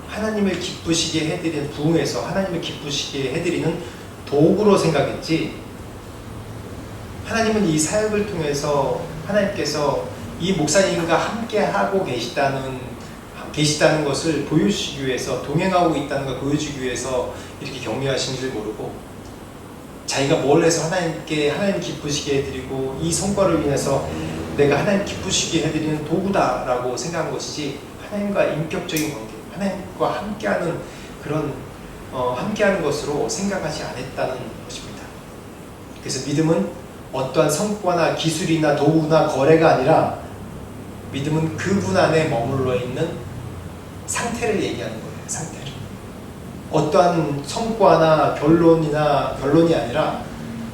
하나님을 기쁘시게 해드리는, 부흥해서 하나님을 기쁘시게 해드리는 도구로 생각했지, 하나님은 이 사역을 통해서 하나님께서 이 목사님과 함께 하고 계시다는 것을 보여주시기 위해서, 동행하고 있다는 걸 보여주기 위해서 이렇게 격려하신 줄 모르고, 자기가 뭘 해서 하나님 기쁘시게 해드리고 이 성과를 인해서 내가 하나님 기쁘시게 해드리는 도구다라고 생각한 것이지, 하나님과 인격적인 관계, 하나님과 함께하는 그런 함께하는 것으로 생각하지 않았다는 것입니다. 그래서 믿음은 어떠한 성과나 기술이나 도구나 거래가 아니라 믿음은 그분 안에 머물러 있는 상태를 얘기하는 거예요. 상태를. 어떠한 성과나 결론이 아니라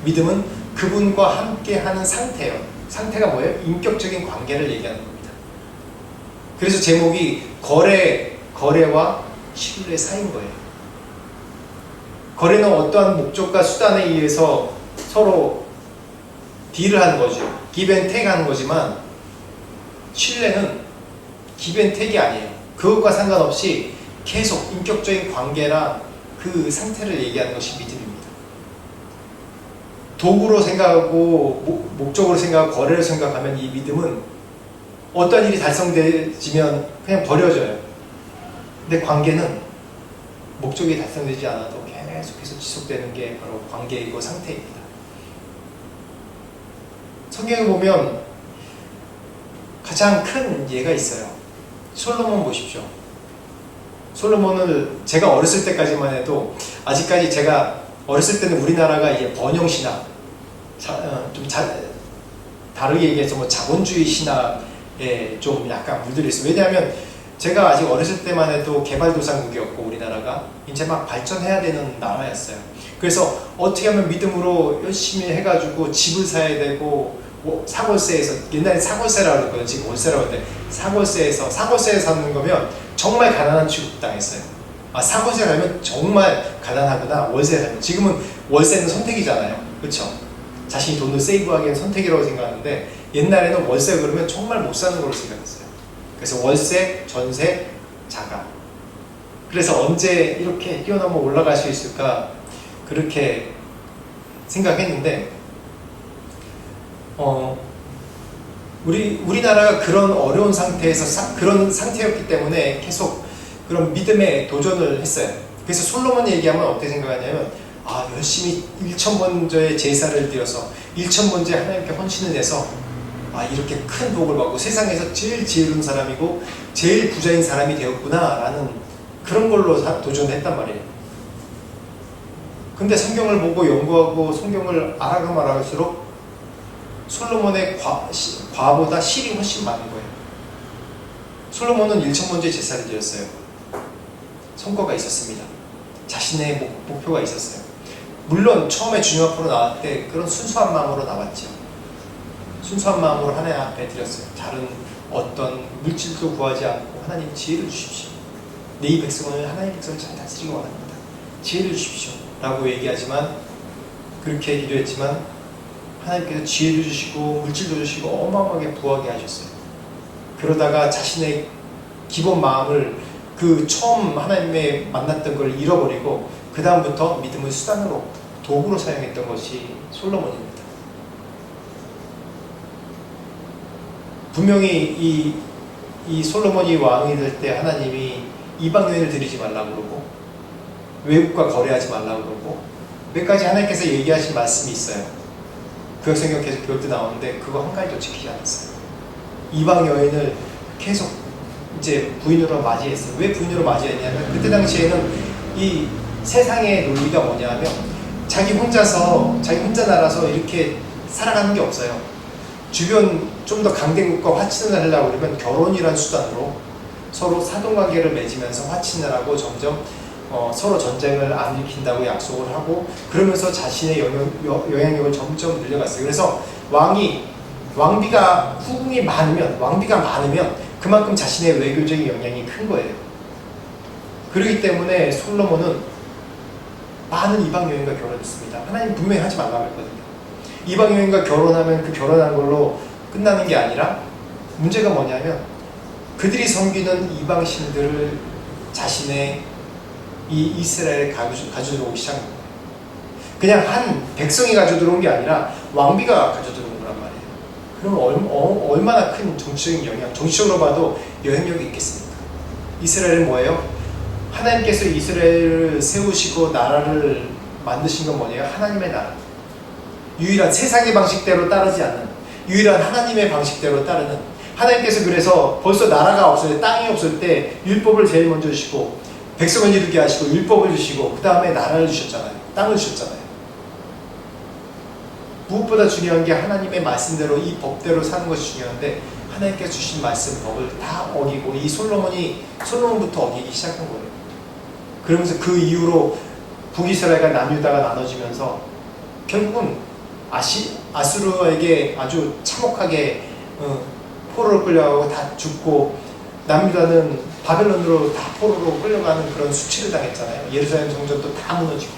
믿음은 그분과 함께하는 상태예요. 상태가 뭐예요? 인격적인 관계를 얘기하는 겁니다. 그래서 제목이 거래와 신뢰 사이인 거예요. 거래는 어떠한 목적과 수단에 의해서 서로 딜을 하는 거죠. 기브앤테이크 하는 거지만, 신뢰는 기브앤테이크가 아니에요. 그것과 상관없이 계속 인격적인 관계랑 그 상태를 얘기하는 것이 믿음입니다. 도구로 생각하고 목적으로 생각하고 거래를 생각하면 이 믿음은 어떤 일이 달성되지면 그냥 버려져요. 근데 관계는 목적이 달성되지 않아도 계속해서 지속되는 게 바로 관계이고 상태입니다. 성경에 보면 가장 큰 예가 있어요. 솔로몬 보십시오. 솔로몬을 제가 어렸을 때까지만 해도, 아직까지 제가 어렸을 때는 우리나라가 이제 번영신학, 다르게 얘기해서 뭐 자본주의 신학에 좀 약간 물들어 있어요. 왜냐하면 제가 아직 어렸을 때만 해도 개발도상국이었고 우리나라가 이제 막 발전해야 되는 나라였어요. 그래서 어떻게 하면 믿음으로 열심히 해가지고 집을 사야 되고, 사골세에서, 옛날에 사골세라고 그랬거든요. 지금 월세라고 하는데, 사골세에서 사는 거면 정말 가난한 취급당했어요. 아, 사골세 살면 정말 가난하구나. 월세 살면. 지금은 월세는 선택이잖아요. 그렇죠? 자신이 돈을 세이브하기엔 선택이라고 생각하는데, 옛날에는 월세 그러면 정말 못 사는 걸로 생각했어요. 그래서 월세, 전세, 자가. 그래서 언제 이렇게 뛰어넘어 올라갈 수 있을까, 그렇게 생각했는데, 우리나라가 그런 어려운 상태에서 그런 상태였기 때문에 계속 그런 믿음에 도전을 했어요. 그래서 솔로몬 얘기하면 어떻게 생각하냐면, 아, 열심히 1,000번째의 제사를 드려서 1,000번째 하나님께 헌신을 해서 이렇게 큰 복을 받고 세상에서 제일 지혜로운 사람이고 제일 부자인 사람이 되었구나 라는 그런 걸로 도전을 했단 말이에요. 근데 성경을 보고 연구하고 성경을 알아가면 알아갈수록 솔로몬의 과보다 실이 훨씬 많은 거예요. 솔로몬은 1,000번째 제사를 드렸어요. 성과가 있었습니다. 자신의 목표가 있었어요. 물론 처음에 주님 앞으로 나왔을 때 그런 순수한 마음으로 나왔죠. 순수한 마음으로 하나님 앞에 드렸어요. 다른 어떤 물질도 구하지 않고, 하나님 지혜를 주십시오. 네 백성을, 하나님의 백성을 잘 다스리기 원합니다. 지혜를 주십시오 라고 얘기하지만, 그렇게 기도했지만 하나님께서 지혜도 주시고 물질도 주시고 어마어마하게 부하게 하셨어요. 그러다가 자신의 기본 마음을, 그 처음 하나님의 만났던 걸 잃어버리고 그 다음부터 믿음을 수단으로, 도구로 사용했던 것이 솔로몬입니다. 분명히 이 솔로몬이 왕이 될 때 하나님이 이방 여인을 드리지 말라고 그러고 외국과 거래하지 말라고 그러고 몇 가지 하나님께서 얘기하신 말씀이 있어요. 구약성경 계속 배울 때 나오는데 그거 한 가지도 지키지 않았어요. 이방 여인을 계속 이제 부인으로 맞이했어요. 왜 부인으로 맞이했냐면, 그때 당시에는 이 세상의 논리가 뭐냐면, 자기 혼자 나라서 이렇게 살아가는 게 없어요. 주변 좀 더 강대국과 화친을 하려고 그러면 결혼이란 수단으로 서로 사돈관계를 맺으면서 화친을 하고 점점 서로 전쟁을 안 일으킨다고 약속을 하고 그러면서 자신의 영향력을 점점 늘려갔어요. 그래서 왕비가 후궁이 많으면 그만큼 자신의 외교적인 영향이 큰 거예요. 그렇기 때문에 솔로몬은 많은 이방 여인과 결혼했습니다. 하나님 분명히 하지 말라고 했거든요. 이방 여인과 결혼하면 그 결혼한 걸로 끝나는 게 아니라 문제가 뭐냐면 그들이 섬기는 이방 신들을 자신의 이 이스라엘에 가져들어오기 시작한 거예요. 그냥 한 백성이 가져들어온 게 아니라 왕비가 가져들어온 거란 말이에요. 그럼 얼마나 큰 정치적인 영향, 정치적으로 봐도 영향력이 있겠습니까? 이스라엘은 뭐예요? 하나님께서 이스라엘을 세우시고 나라를 만드신 건 뭐냐면 하나님의 나라. 유일한 세상의 방식대로 따르지 않는 유일한 하나님의 방식대로 따르는 하나님께서 그래서 벌써 나라가 없을 때 땅이 없을 때 율법을 제일 먼저 주시고 백성을 이루게 하시고 율법을 주시고 그 다음에 나라를 주셨잖아요. 땅을 주셨잖아요. 무엇보다 중요한 게 하나님의 말씀대로 이 법대로 사는 것이 중요한데 하나님께서 주신 말씀 법을 다 어기고 이 솔로몬부터 어기기 시작한 거예요. 그러면서 그 이후로 북이스라엘과 남유다가 나눠지면서 결국은 아수르에게 아주 참혹하게 포로로 끌려가고 다 죽고 남유다는 바벨론으로 다 포로로 끌려가는 그런 수치를 당했잖아요. 예루살렘 성전도 다 무너지고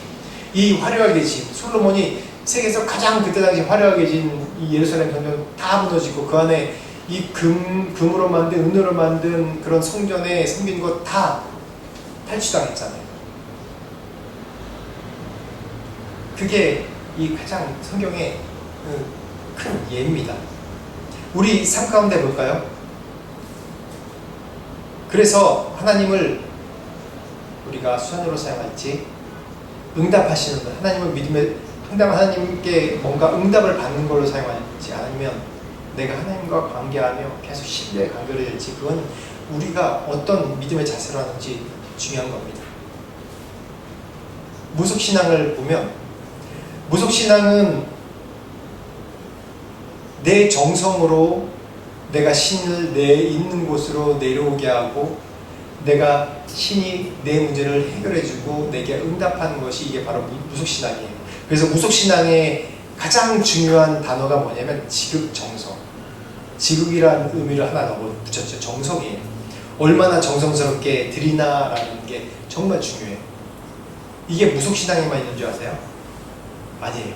이 화려하게 진 솔로몬이 세계에서 가장 그때 당시 화려하게 진 이 예루살렘 성전 다 무너지고 그 안에 이 금으로 만든 은으로 만든 그런 성전에 섬긴 것 다 탈취당했잖아요. 그게 이 가장 성경의 큰 예입니다. 우리 삶 가운데 볼까요? 그래서 하나님을 우리가 수단으로 사용할지 응답하시는 것, 하나님을 믿음에 하나님께 뭔가 응답을 받는 걸로 사용할지 아니면 내가 하나님과 관계하며 계속 신뢰에 간결해질지 그건 우리가 어떤 믿음의 자세로 하는지 중요한 겁니다. 무속신앙을 보면 무속신앙은 내 정성으로 내가 신을 내 있는 곳으로 내려오게 하고 내가 신이 내 문제를 해결해주고 내게 응답하는 것이 이게 바로 무속신앙이에요. 그래서 무속신앙의 가장 중요한 단어가 뭐냐면 지극정성. 지극이라는 의미를 하나 넣어 붙였죠. 정성이에요. 얼마나 정성스럽게 드리나라는 게 정말 중요해요. 이게 무속신앙에만 있는 줄 아세요? 아니에요.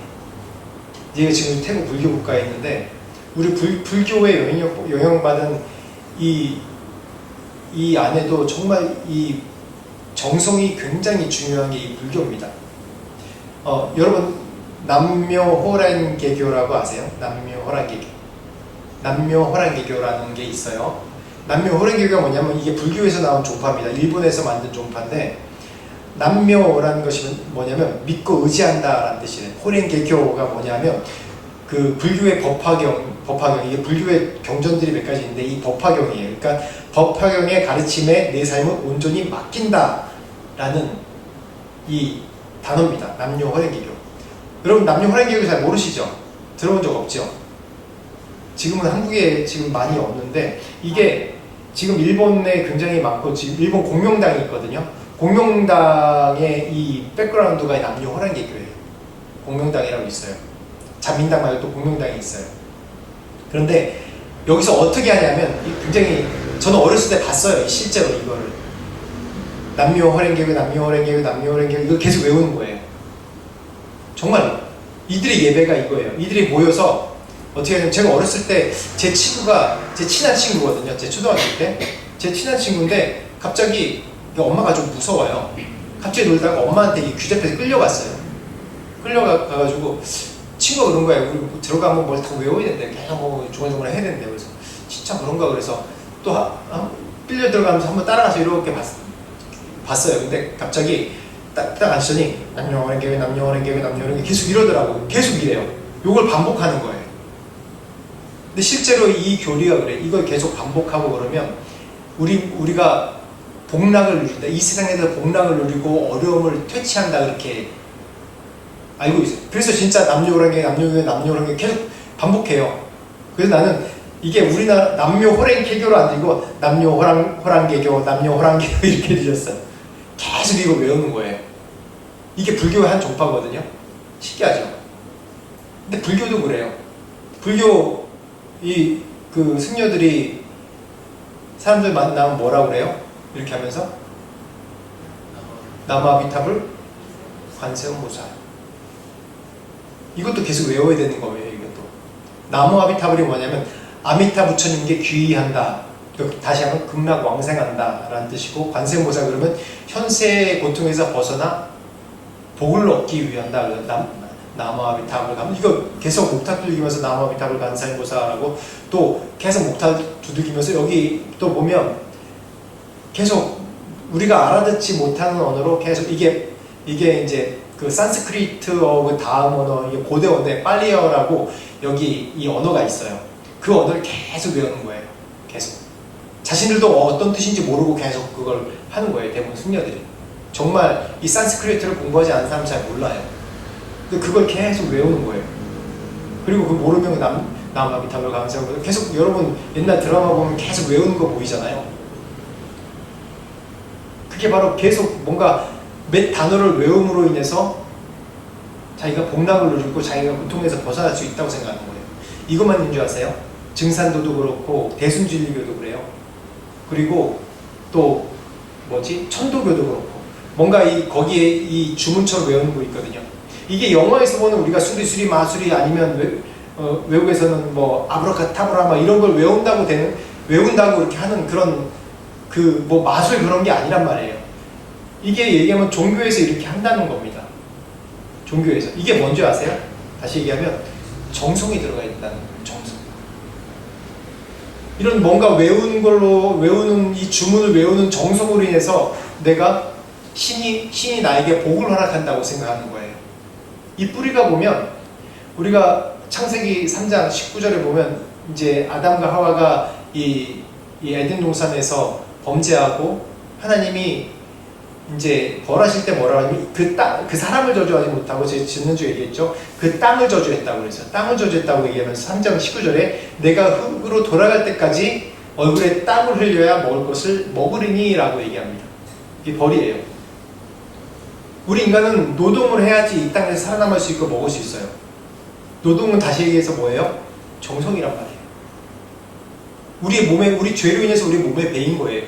이게 지금 태국 불교 국가에 있는데 우리 불교에 영향받은 이 안에도 정말 이 정성이 굉장히 중요한 게 이 불교입니다. 여러분 남묘호란개교라고 아세요? 남묘호란개교라는 게 있어요. 남묘호란개교가 뭐냐면 이게 불교에서 나온 종파입니다. 일본에서 만든 종파인데 남묘라는 것이 뭐냐면 믿고 의지한다라는 뜻이에요. 호랭개교가 뭐냐면 그 불교의 법화경 이게 불교의 경전들이 몇 가지 있는데 이 법화경이에요. 그러니까 법화경의 가르침에 내 삶을 온전히 맡긴다라는 이 단어입니다. 남묘호랭개교. 여러분 남묘호랭개교 잘 모르시죠? 들어본 적 없죠? 지금은 한국에 지금 많이 없는데 이게 지금 일본에 굉장히 많고 지금 일본 공명당이 있거든요. 공명당의 이 백그라운드가 남묘호란개교예요. 공명당이라고 있어요. 자민당 말고 또 공명당이 있어요. 그런데 여기서 어떻게 하냐면 굉장히 저는 어렸을 때 봤어요. 실제로 이거를 남묘호란개교 이걸 계속 외우는 거예요. 정말 이들의 예배가 이거예요. 이들이 모여서 어떻게 하냐면 제가 어렸을 때 제 친구가 제 친한 친구거든요. 제 초등학교 때 제 친한 친구인데 갑자기 엄마가 좀 무서워요. 갑자기 놀다가 엄마한테 귀잡혀서 끌려갔어요. 끌려가가지고 친구가 그런 거예요. 우리 들어가면 뭘 다 외워야 된대. 계속 뭐 중간중간에 해야 된대. 그래서 진짜 그런가 그래서 또 끌려 들어가면서 한번 따라가서 이렇게 봤어요. 근데 갑자기 딱 앉더니 남녀호랭개교 계속 이러더라고요. 계속 이래요. 요걸 반복하는 거예요. 근데 실제로 이 교리가 그래. 이걸 계속 반복하고 그러면 우리가 복락을 누린다. 이 세상에서 복락을 누리고 어려움을 퇴치한다. 그렇게 알고 있어요. 그래서 진짜 남녀호랑개 계속 반복해요. 그래서 나는 이게 우리나라 남녀호랭개교로 안 되고 남녀호랑개교 이렇게 들렸어. 계속 이거 외우는 거예요. 이게 불교의 한 종파거든요. 신기하죠? 근데 불교도 그래요. 불교 그 승려들이 사람들 만나면 뭐라고 그래요? 이렇게 하면서 나무아미타불 관세음보살. 이것도 계속 외워야 되는 거예요. 이것도 나무아미타불이 뭐냐면 아미타 부처님께 귀의한다. 다시 한번 극락왕생한다 라는 뜻이고, 관세음보살 그러면 현세의 고통에서 벗어나 복을 얻기 위한다. 나무아미타불 가면 이거 계속 목탁 두들기면서 나무아미타불 관세음보살하고 또 계속 목탁 두들기면서 여기 또 보면 계속 우리가 알아듣지 못하는 언어로 계속 이게 이제 그 산스크리트어 그 다음 언어, 고대 언어의 빨리어라고 여기 이 언어가 있어요. 그 언어를 계속 외우는 거예요. 계속 자신들도 어떤 뜻인지 모르고 계속 그걸 하는 거예요. 대부분 승려들이 정말 이 산스크리트를 공부하지 않은 사람 잘 몰라요. 근데 그걸 계속 외우는 거예요. 그리고 그 모르면 나무아미타불 관세음보살 계속 여러분 옛날 드라마 보면 계속 외우는 거 보이잖아요. 그게 바로 계속 뭔가 몇 단어를 외움으로 인해서 자기가 복락을 누리고 자기가 고통에서 벗어날 수 있다고 생각하는 거예요. 이것만 있는 줄 아세요? 증산도도 그렇고 대순진리교도 그래요. 그리고 또 천도교도 그렇고 뭔가 거기에 이 주문처럼 외우는 거 있거든요. 이게 영화에서 보는 우리가 수리수리 마수리 아니면 외국에서는 뭐 아브라카타브라 막 이런 걸 외운다고 이렇게 하는 그런 마술 그런 게 아니란 말이에요. 이게 얘기하면 종교에서 이렇게 한다는 겁니다. 종교에서. 이게 뭔지 아세요? 다시 얘기하면 정성이 들어가 있다는 거예요. 정성. 이런 뭔가 외우는 이 주문을 외우는 정성으로 인해서 내가 신이 나에게 복을 허락한다고 생각하는 거예요. 이 뿌리가 보면 우리가 창세기 3장 19절에 보면 이제 아담과 하와가 이 에덴 동산에서 범죄하고 하나님이 이제 벌하실 때 뭐라 하냐면 그 사람을 저주하지 못하고 제가 지난주에 얘기했죠. 그 땅을 저주했다고 그래서 땅을 저주했다고 얘기하면서 3장 19절에 내가 흙으로 돌아갈 때까지 얼굴에 땀을 흘려야 먹을 것을 먹으리니 라고 얘기합니다. 이게 벌이에요. 우리 인간은 노동을 해야지 이 땅에서 살아남을 수 있고 먹을 수 있어요. 노동은 다시 얘기해서 뭐예요? 정성이란 말이에요. 우리 죄로 인해서 우리 몸에 배인 거예요.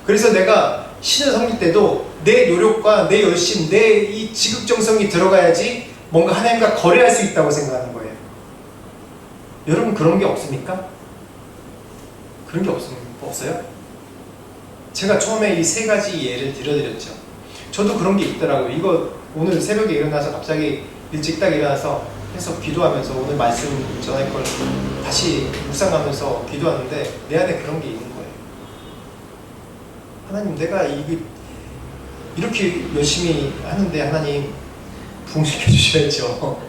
그래서 내가 신을 섬길 때도 내 노력과 내 열심, 내 이 지극정성이 들어가야지 뭔가 하나님과 거래할 수 있다고 생각하는 거예요. 여러분 그런 게 없습니까? 그런 게 없어요? 제가 처음에 이 세 가지 예를 들어드렸죠. 저도 그런 게 있더라고요. 이거 오늘 새벽에 일어나서 갑자기 일찍 딱 일어나서 해서 기도하면서 오늘 말씀 전할 걸 다시 묵상하면서 기도하는데 내 안에 그런 게 있는 거예요. 하나님, 내가 이렇게 열심히 하는데 하나님 부흥시켜 주셔야죠.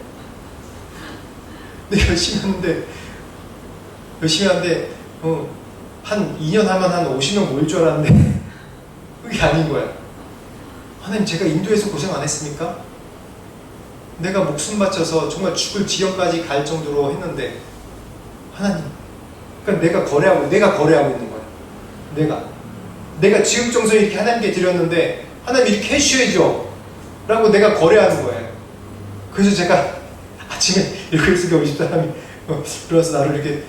근데 열심히 하는데 한 2년 하면 한 50명 모일 줄 알았는데 그게 아닌 거야. 하나님, 제가 인도에서 고생 안 했습니까? 내가 목숨 바쳐서 정말 죽을 지경까지 갈 정도로 했는데 하나님, 그러니까 내가 거래하고 있는 거야. 내가 지극정성을 이렇게 하나님께 드렸는데 하나님 이렇게 해주셔야죠 라고 내가 거래하는 거예요. 그래서 제가 아침에 이렇게 있으니까 우리 집사람이 들어와서 나를 이렇게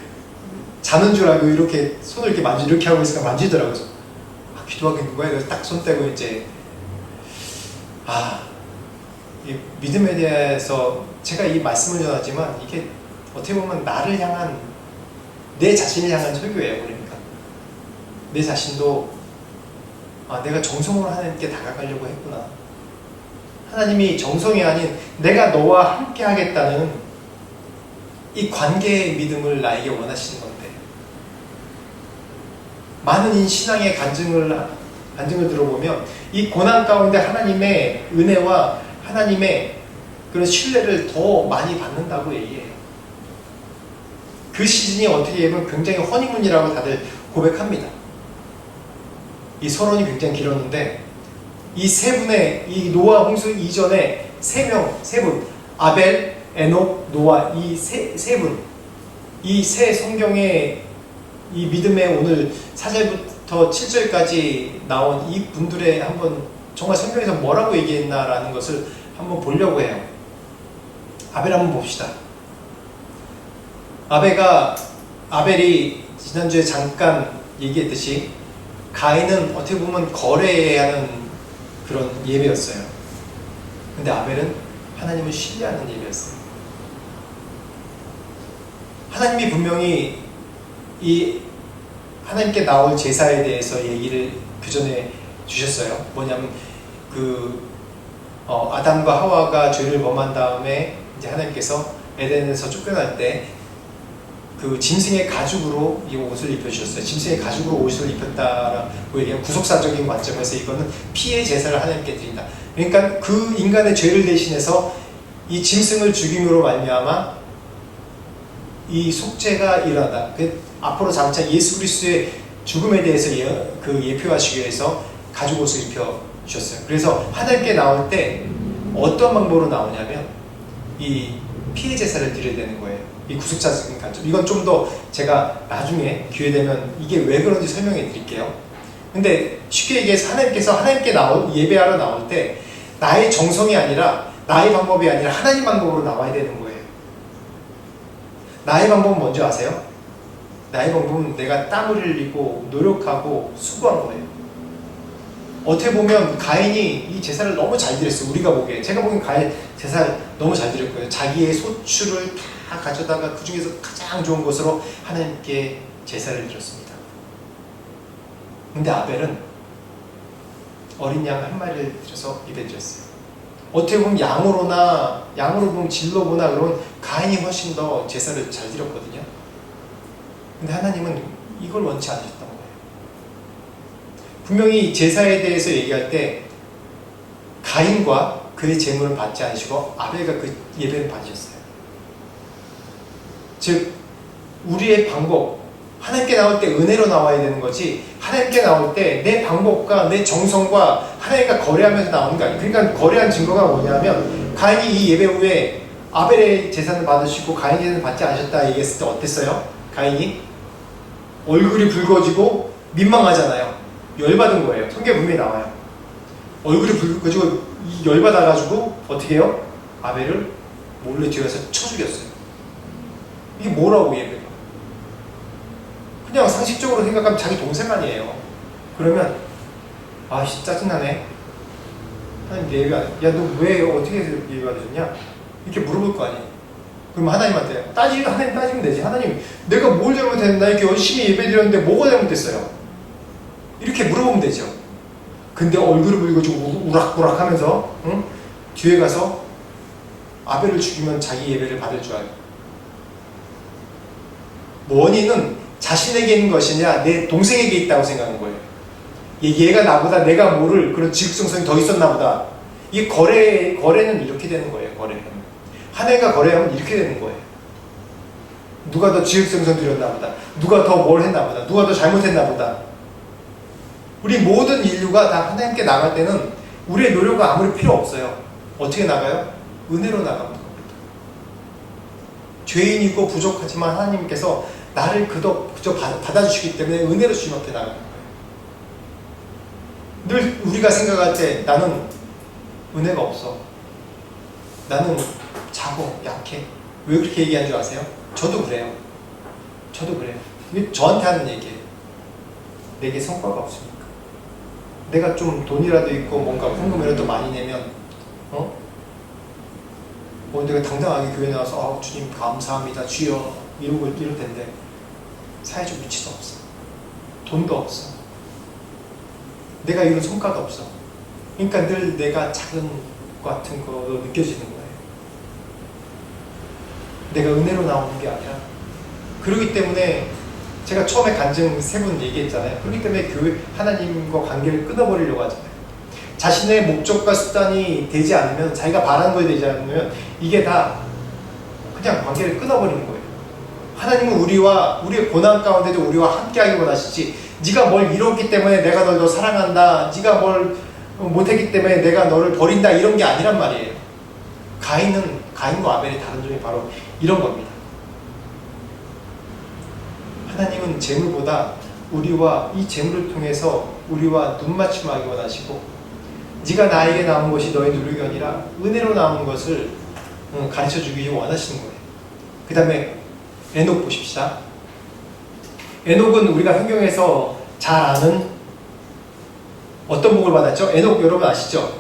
자는 줄 알고 이렇게 손을 이렇게 하고 있으니까 만지더라고요. 기도하고 있는 거야. 그래서 딱 손 떼고 이제 이 믿음에 대해서 제가 이 말씀을 전하지만 이게 어떻게 보면 나를 향한 내 자신을 향한 설교예요. 그러니까 내 자신도 내가 정성으로 하나님께 다가가려고 했구나. 하나님이 정성이 아닌 내가 너와 함께 하겠다는 이 관계의 믿음을 나에게 원하시는 건데, 많은 이 신앙의 간증을 들어보면 이 고난 가운데 하나님의 은혜와 하나님의 그런 신뢰를 더 많이 받는다고 얘기해요. 그 시즌이 어떻게 보면 굉장히 허니문이라고 다들 고백합니다. 이 서론이 굉장히 길었는데 이 세 분의 이 노아 홍수 이전에 세 분 아벨, 에녹, 노아 이 세 분, 이 세 성경의 이 믿음의 오늘 4절부터 7절까지 나온 이 분들의 한번 정말 성경에서 뭐라고 얘기했나라는 것을 한번 보려고 해요. 아벨 한번 봅시다. 아벨이 지난주에 잠깐 얘기했듯이 가인은 어떻게 보면 거래해야 하는 그런 예배였어요. 근데 아벨은 하나님을 신뢰하는 예배였어요. 하나님이 분명히 이 하나님께 나올 제사에 대해서 얘기를 그 전에 주셨어요. 뭐냐면 아담과 하와가 죄를 범한 다음에 이제 하나님께서 에덴에서 쫓겨날 때 그 짐승의 가죽으로 이 옷을 입혀주셨어요. 짐승의 가죽으로 옷을 입혔다라고 얘기하면 구속사적인 관점에서 이거는 피해 제사를 하나님께 드린다. 그러니까 그 인간의 죄를 대신해서 이 짐승을 죽임으로 말미암아 이 속죄가 일어난다. 앞으로 장차 예수 그리스도의 죽음에 대해서 예표하시기 위해서 가죽 옷을 입혀 주셨어요. 그래서 하나님께 나올 때 어떤 방법으로 나오냐면 이 피해 제사를 드려야 되는 거예요. 이 구속자적인 관점. 이건 좀 더 제가 나중에 기회 되면 이게 왜 그런지 설명해 드릴게요. 근데 쉽게 얘기해서 하나님께 예배하러 나올 때 나의 정성이 아니라 나의 방법이 아니라 하나님 방법으로 나와야 되는 거예요. 나의 방법은 뭔지 아세요? 나의 방법은 내가 땀을 흘리고 노력하고 수고한 거예요. 어떻게 보면 가인이 이 제사를 너무 잘 드렸어요. 우리가 보기에. 제가 보기엔 가인 제사를 너무 잘 드렸고요. 자기의 소출을 다 가져다가 그 중에서 가장 좋은 것으로 하나님께 제사를 드렸습니다. 근데 아벨은 어린 양 한 마리를 드려서 예배 드렸어요. 어떻게 보면 양으로 보면 질로보나 그런 가인이 훨씬 더 제사를 잘 드렸거든요. 근데 하나님은 이걸 원치 않으셨던 거예요. 분명히 제사에 대해서 얘기할 때 가인과 그의 제물은 받지 않으시고 아벨과 그 예배는 받으셨어요. 즉 우리의 방법, 하나님께 나올 때 은혜로 나와야 되는 거지, 하나님께 나올 때 내 방법과 내 정성과 하나님과 거래하면서 나오는 게 아니에요. 그러니까 거래한 증거가 뭐냐면 가인이 이 예배 후에 아벨의 제사는 받으시고 가인의 제사는 받지 않으셨다 얘기했을 때 어땠어요? 가인이 얼굴이 붉어지고 민망하잖아요. 열받은 거예요. 성경에 분명히 나와요. 얼굴이 붉어지고 열받아가지고 어떻게 해요? 아벨을 몰래 뒤에서 쳐 죽였어요. 이게 뭐라고 예배가? 그냥 상식적으로 생각하면 자기 동생 아니에요. 그러면 아씨 짜증나네. 하나님 예배 안 해. 야 너 왜 어떻게 해서 예배 안 해줬냐? 이렇게 물어볼 거 아니에요. 그럼 하나님한테 하나님 따지면 되지. 하나님 내가 뭘 잘못했나? 나 이렇게 열심히 예배 드렸는데 뭐가 잘못됐어요? 이렇게 물어보면 되죠. 근데 얼굴을 붉어지고 우락부락 하면서 뒤에 가서 아벨을 죽이면 자기 예배를 받을 줄 알고. 원인은 자신에게 있는 것이냐 내 동생에게 있다고 생각하는 거예요. 얘가 나보다 내가 모를 그런 지극성성이 더 있었나 보다. 이 거래는 이렇게 되는 거예요. 거래는 하나님과 거래하면 이렇게 되는 거예요. 누가 더 지극성성 드렸나 보다, 누가 더 뭘 했나 보다, 누가 더 잘못했나 보다. 우리 모든 인류가 다 하나님께 나갈 때는 우리의 노력은 아무리 필요 없어요. 어떻게 나가요? 은혜로 나갑니다. 죄인이고 부족하지만 하나님께서 나를 그저 받아주시기 때문에 은혜로 주님 앞에 나가는 거예요. 늘 우리가 생각할 때 나는 은혜가 없어, 나는 작어, 약해. 왜 그렇게 얘기한 줄 아세요? 저도 그래요. 이게 저한테 하는 얘기예요. 내게 성과가 없으니까. 내가 좀 돈이라도 있고 뭔가 헌금이라도 많이 내면 내가 당당하게 교회 나와서 주님 감사합니다 주여 이럴 텐데 사회적 위치도 없어. 돈도 없어. 내가 이룬 성과도 없어. 그러니까 늘 내가 작은 것 같은 거로 느껴지는 거예요. 내가 은혜로 나오는 게 아니라. 그렇기 때문에 제가 처음에 간증 3분 얘기했잖아요. 그렇기 때문에 교회 하나님과 관계를 끊어버리려고 하잖아요. 자신의 목적과 수단이 되지 않으면, 자기가 바라는 것이 되지 않으면 이게 다 그냥 관계를 끊어버리는 거예요. 하나님은 우리의 고난 가운데도 우리와 함께하기 원하시지, 네가 뭘 이뤘기 때문에 내가 널 더 사랑한다, 네가 뭘 못했기 때문에 내가 너를 버린다, 이런 게 아니란 말이에요. 가인은 가인과 아벨의 다른 점이 바로 이런 겁니다. 하나님은 재물보다 우리와 이 재물을 통해서 우리와 눈맞춤하기 원하시고, 네가 나에게 나온 것이 너의 누룩이 아니라 은혜로 나온 것을 가르쳐 주기 원하시는 거예요. 그 다음에 에녹 보십시다. 에녹은 우리가 성경에서 잘 아는 어떤 복을 받았죠? 에녹 여러분 아시죠?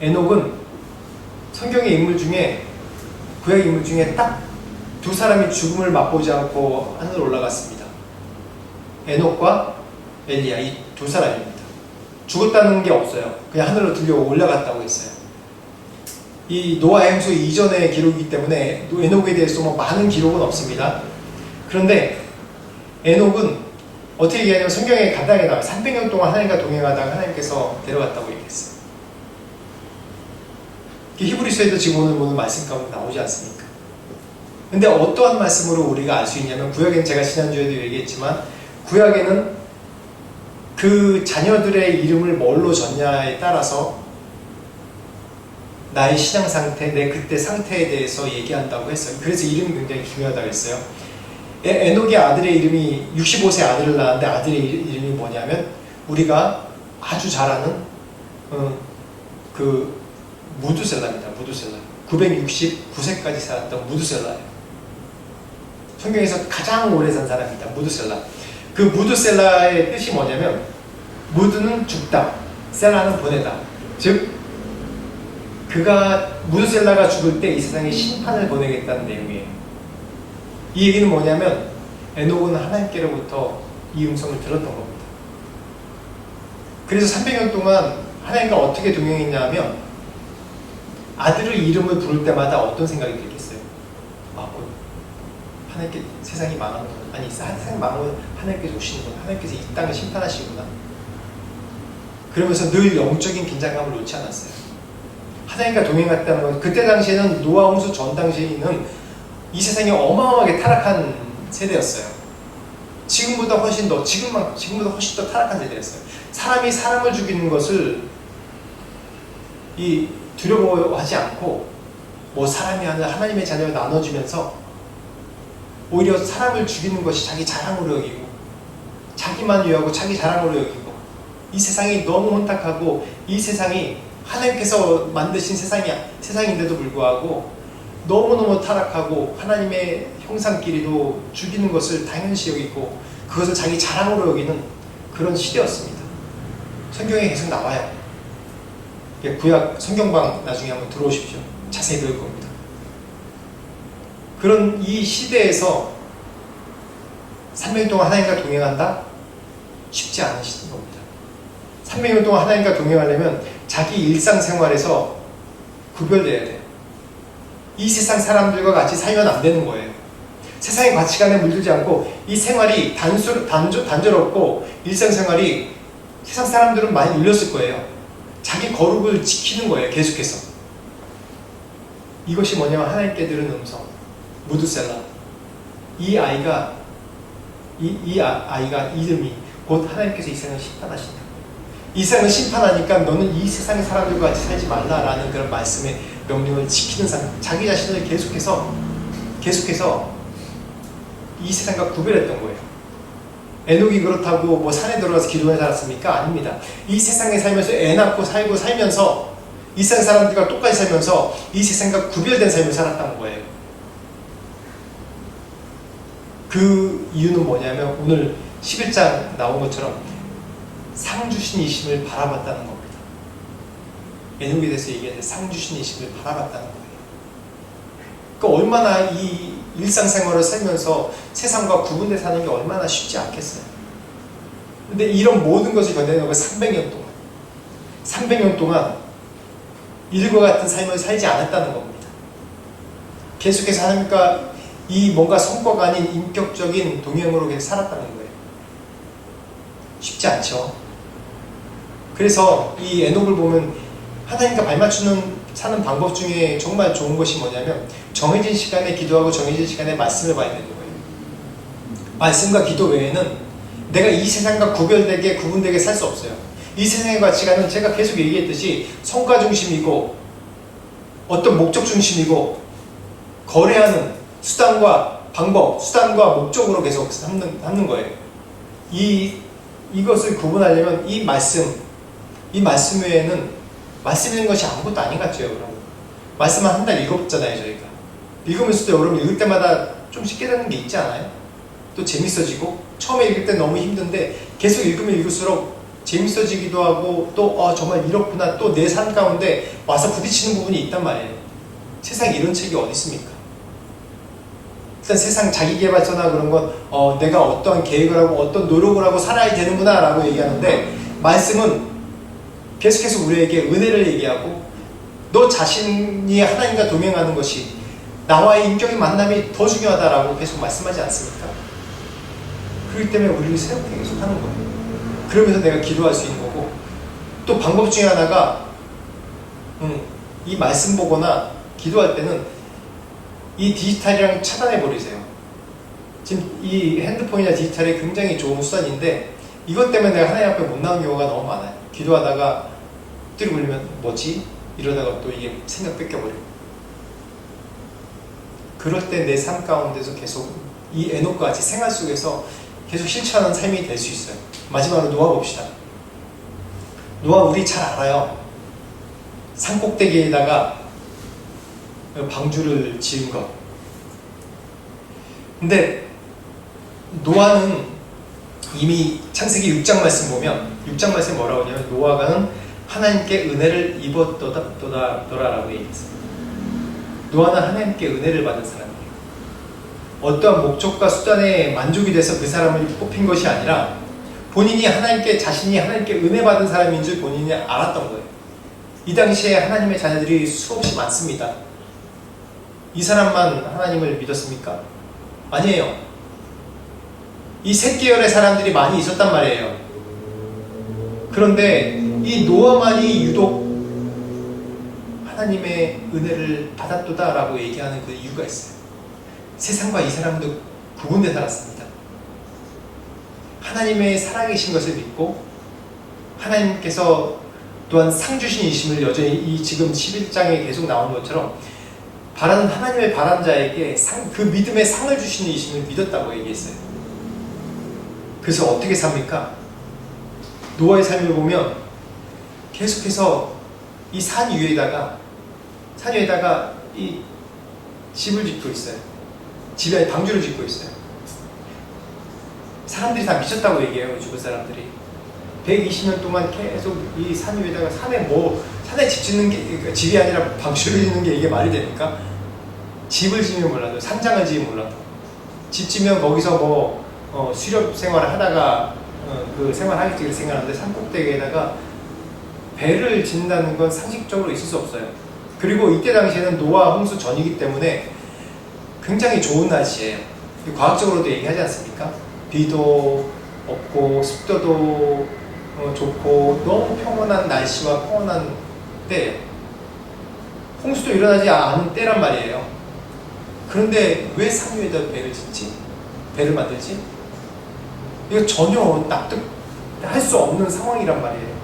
에녹은 성경의 인물 중에, 구약의 인물 중에 딱 두 사람이 죽음을 맛보지 않고 하늘로 올라갔습니다. 에녹과 엘리야, 이 두 사람입니다. 죽었다는 게 없어요. 그냥 하늘로 들려 올라갔다고 했어요. 이 노아의 홍수 이전의 기록이기 때문에 에녹에 대해서 뭐 많은 기록은 없습니다. 그런데 에녹은 어떻게 얘기하냐면 성경에 간단하게 나와요. 300년 동안 하나님과 동행하다가 하나님께서 데려갔다고 얘기했어요. 히브리서에도 지금 오늘 보는 말씀 가운데 나오지 않습니까? 근데 어떠한 말씀으로 우리가 알 수 있냐면, 구약에는 제가 지난주에도 얘기했지만, 구약에는 그 자녀들의 이름을 뭘로 졌냐에 따라서 나의 신앙 상태, 내 그때 상태에 대해서 얘기한다고 했어요. 그래서 이름이 굉장히 중요하다고 했어요. 에녹의 아들의 이름이 65세 아들을 낳았는데, 아들의 이름이 뭐냐면 우리가 아주 잘 아는 그 무두셀라입니다. 무두셀라. 969세까지 살았던 무두셀라예요. 성경에서 가장 오래 산 사람입니다. 무두셀라. 그 무두셀라의 뜻이 뭐냐면, 무두는 죽다, 셀라는 보내다. 즉 무두셀라가 죽을 때 이 세상에 심판을 보내겠다는 내용이에요. 이 얘기는 뭐냐면, 에녹은 하나님께로부터 이 음성을 들었던 겁니다. 그래서 300년 동안 하나님과 어떻게 동행했냐면, 아들의 이름을 부를 때마다 어떤 생각이 들겠어요? 하나님께 세상이 망하는 건, 아니 세상이 망하면 하나님께서 오시는구나, 하나님께서 이 땅을 심판하시구나. 그러면서 늘 영적인 긴장감을 놓지 않았어요. 하나님과 동행했다는 건, 그때 당시에는 노아 홍수 전 당시에는 이 세상이 어마어마하게 타락한 세대였어요. 지금보다 훨씬 더 타락한 세대였어요. 사람이 사람을 죽이는 것을 두려워하지 않고, 뭐 사람이 아니라 하나님의 자녀를 나눠주면서 오히려 사람을 죽이는 것이 자기 자랑으로 여기고, 자기만 위하고 자기 자랑으로 여기고, 이 세상이 너무 혼탁하고, 이 세상이 하나님께서 만드신 세상인데도 불구하고 너무너무 타락하고, 하나님의 형상끼리도 죽이는 것을 당연시 여기고, 그것을 자기 자랑으로 여기는 그런 시대였습니다. 성경에 계속 나와요. 구약 성경방 나중에 한번 들어오십시오. 자세히 배울 겁니다. 그런 이 시대에서 300년 동안 하나님과 동행한다? 쉽지 않으신 겁니다. 300년 동안 하나님과 동행하려면 자기 일상생활에서 구별돼야 돼요. 이 세상 사람들과 같이 살면 안 되는 거예요. 세상의 가치관에 물들지 않고, 이 생활이 단조롭고 일상생활이 세상 사람들은 많이 눌렸을 거예요. 자기 거룩을 지키는 거예요. 계속해서. 이것이 뭐냐면 하나님께 들은 음성, 무두셀라. 이 아이가 이름이 곧 하나님께서 이 세상을 심판하신다. 이 세상을 심판하니까 너는 이 세상의 사람들과 같이 살지 말라라는 그런 말씀의 명령을 지키는 사람, 자기 자신을 계속해서 이 세상과 구별했던 거예요. 에녹이 그렇다고 뭐 산에 들어가서 기도해 살았습니까? 아닙니다. 이 세상에 살면서 애 낳고 살면서 이 세상 사람들과 똑같이 살면서 이 세상과 구별된 삶을 살았다는 거예요. 그 이유는 뭐냐면, 오늘 11장 나온 것처럼 상주신이심을 바라봤다는 겁니다. 에녹에 대해서 얘기할 때 상주신이심을 바라봤다는 거예요. 그러니까 얼마나 이 일상생활을 살면서 세상과 구분돼 사는 게 얼마나 쉽지 않겠어요. 근데 이런 모든 것을 견뎌낸 건 300년 동안 이들과 같은 삶을 살지 않았다는 겁니다. 계속해서 하나님과 이 뭔가 성과가 아닌 인격적인 동행으로 계속 살았다는 거예요. 쉽지 않죠. 그래서 이 에녹을 보면 하나님과 발맞추는 사는 방법 중에 정말 좋은 것이 뭐냐면, 정해진 시간에 기도하고 정해진 시간에 말씀을 봐야 되는 거예요. 말씀과 기도 외에는 내가 이 세상과 구분되게 살 수 없어요. 이 세상의 가치관은 제가 계속 얘기했듯이 성과 중심이고, 어떤 목적 중심이고, 거래하는 수단과 방법, 수단과 목적으로 계속 삼는 거예요. 이것을 구분하려면 이 말씀 외에는 말씀 읽는 것이 아무것도 아닌 것 같죠, 여러분. 말씀만 한 달 읽어봤잖아요, 저희가. 읽으면서도 여러분 읽을 때마다 좀씩 깨닫는 게 있지 않아요? 또 재밌어지고, 처음에 읽을 때 너무 힘든데 계속 읽으면 읽을수록 재밌어지기도 하고, 또 정말 이렇구나, 또 내 삶 가운데 와서 부딪히는 부분이 있단 말이에요. 세상에 이런 책이 어디 있습니까? 일단 세상 자기계발서나 그런 건 내가 어떤 계획을 하고 어떤 노력을 하고 살아야 되는구나 라고 얘기하는데, 말씀은 계속해서 우리에게 은혜를 얘기하고, 너 자신이 하나님과 동행하는 것이, 나와의 인격의 만남이 더 중요하다라고 계속 말씀하지 않습니까? 그렇기 때문에 우리를 새롭게 계속 하는 거예요. 그러면서 내가 기도할 수 있는 거고, 또 방법 중에 하나가 이 말씀 보거나 기도할 때는 이 디지털이랑 차단해 버리세요. 지금 이 핸드폰이나 디지털이 굉장히 좋은 수단인데, 이것 때문에 내가 하나님 앞에 못 나온 경우가 너무 많아요. 기도하다가 뚜리 걸리면 뭐지? 이러다가 또 이게 생각 뺏겨버리고. 그럴 때 내 삶 가운데서 계속 이 에녹과 같이 생활 속에서 계속 실천하는 삶이 될 수 있어요. 마지막으로 노아 봅시다. 노아 우리 잘 알아요. 산꼭대기에다가 방주를 지은 것. 근데 노아는 이미 창세기 6장 말씀 보면 6장 말씀 뭐라고 하냐면, 노아가는 하나님께 은혜를 입었도다라고 얘기했어요. 노아는 하나님께 은혜를 받은 사람이에요. 어떠한 목적과 수단에 만족이 돼서 그 사람을 뽑힌 것이 아니라 자신이 하나님께 은혜 받은 사람인 줄 본인이 알았던 거예요. 이 당시에 하나님의 자녀들이 수없이 많습니다. 이 사람만 하나님을 믿었습니까? 아니에요. 이 셋 계열의 사람들이 많이 있었단 말이에요. 그런데 이 노아만이 유독 하나님의 은혜를 받았도다라고 얘기하는 그 이유가 있어요. 세상과 이 사람도 구분돼 살았습니다. 하나님의 살아계신 것을 믿고, 하나님께서 또한 상 주신 이심을 여전히 이 지금 11장에 계속 나온 것처럼 하나님의 바라는 자에게 그 믿음의 상을 주시는 이심을 믿었다고 얘기했어요. 그래서 어떻게 삽니까? 노아의 삶을 보면 계속해서 이 산 위에다가 이 집을 짓고 있어요. 집에 방주를 짓고 있어요. 사람들이 다 미쳤다고 얘기해요. 주변 사람들이 120년 동안 계속 이 산 위에다가 산에 집 짓는 게, 집이 아니라 방주를 짓는 게 이게 말이 됩니까? 집을 지으면 몰라도, 산장을 지으면 몰라도, 집 지면 거기서 수렵 생활을 하다가 그 생활하겠지 이렇게 생각하는데, 산꼭대기에다가 배를 짓는다는 건 상식적으로 있을 수 없어요. 그리고 이때 당시에는 노아 홍수 전이기 때문에 굉장히 좋은 날씨예요. 과학적으로도 얘기하지 않습니까? 비도 없고 습도도 좋고 너무 평온한 날씨와 평온한 때예요. 홍수도 일어나지 않은 때란 말이에요. 그런데 왜 산 위에다 배를 만들지? 이거 전혀 납득할 수 없는 상황이란 말이에요.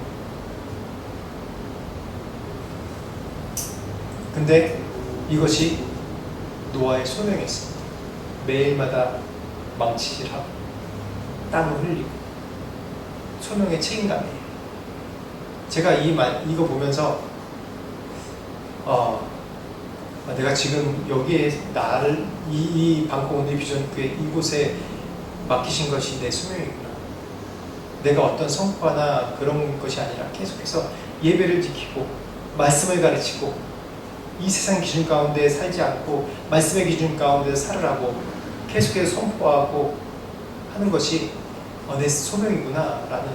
근데 이것이 노아의 소명이었습니다. 매일마다 망치질하고 땀을 흘리고 소명의 책임감이에요. 제가 이거 보면서 내가 지금 여기에 나를 이 방콕 비전 교회 이곳에 맡기신 것이 내 소명이구나. 내가 어떤 성과나 그런 것이 아니라 계속해서 예배를 지키고 말씀을 가르치고 이 세상 기준 가운데 살지 않고 말씀의 기준 가운데 살으라고 계속해서 선포하고 하는 것이 내 소명이구나 라는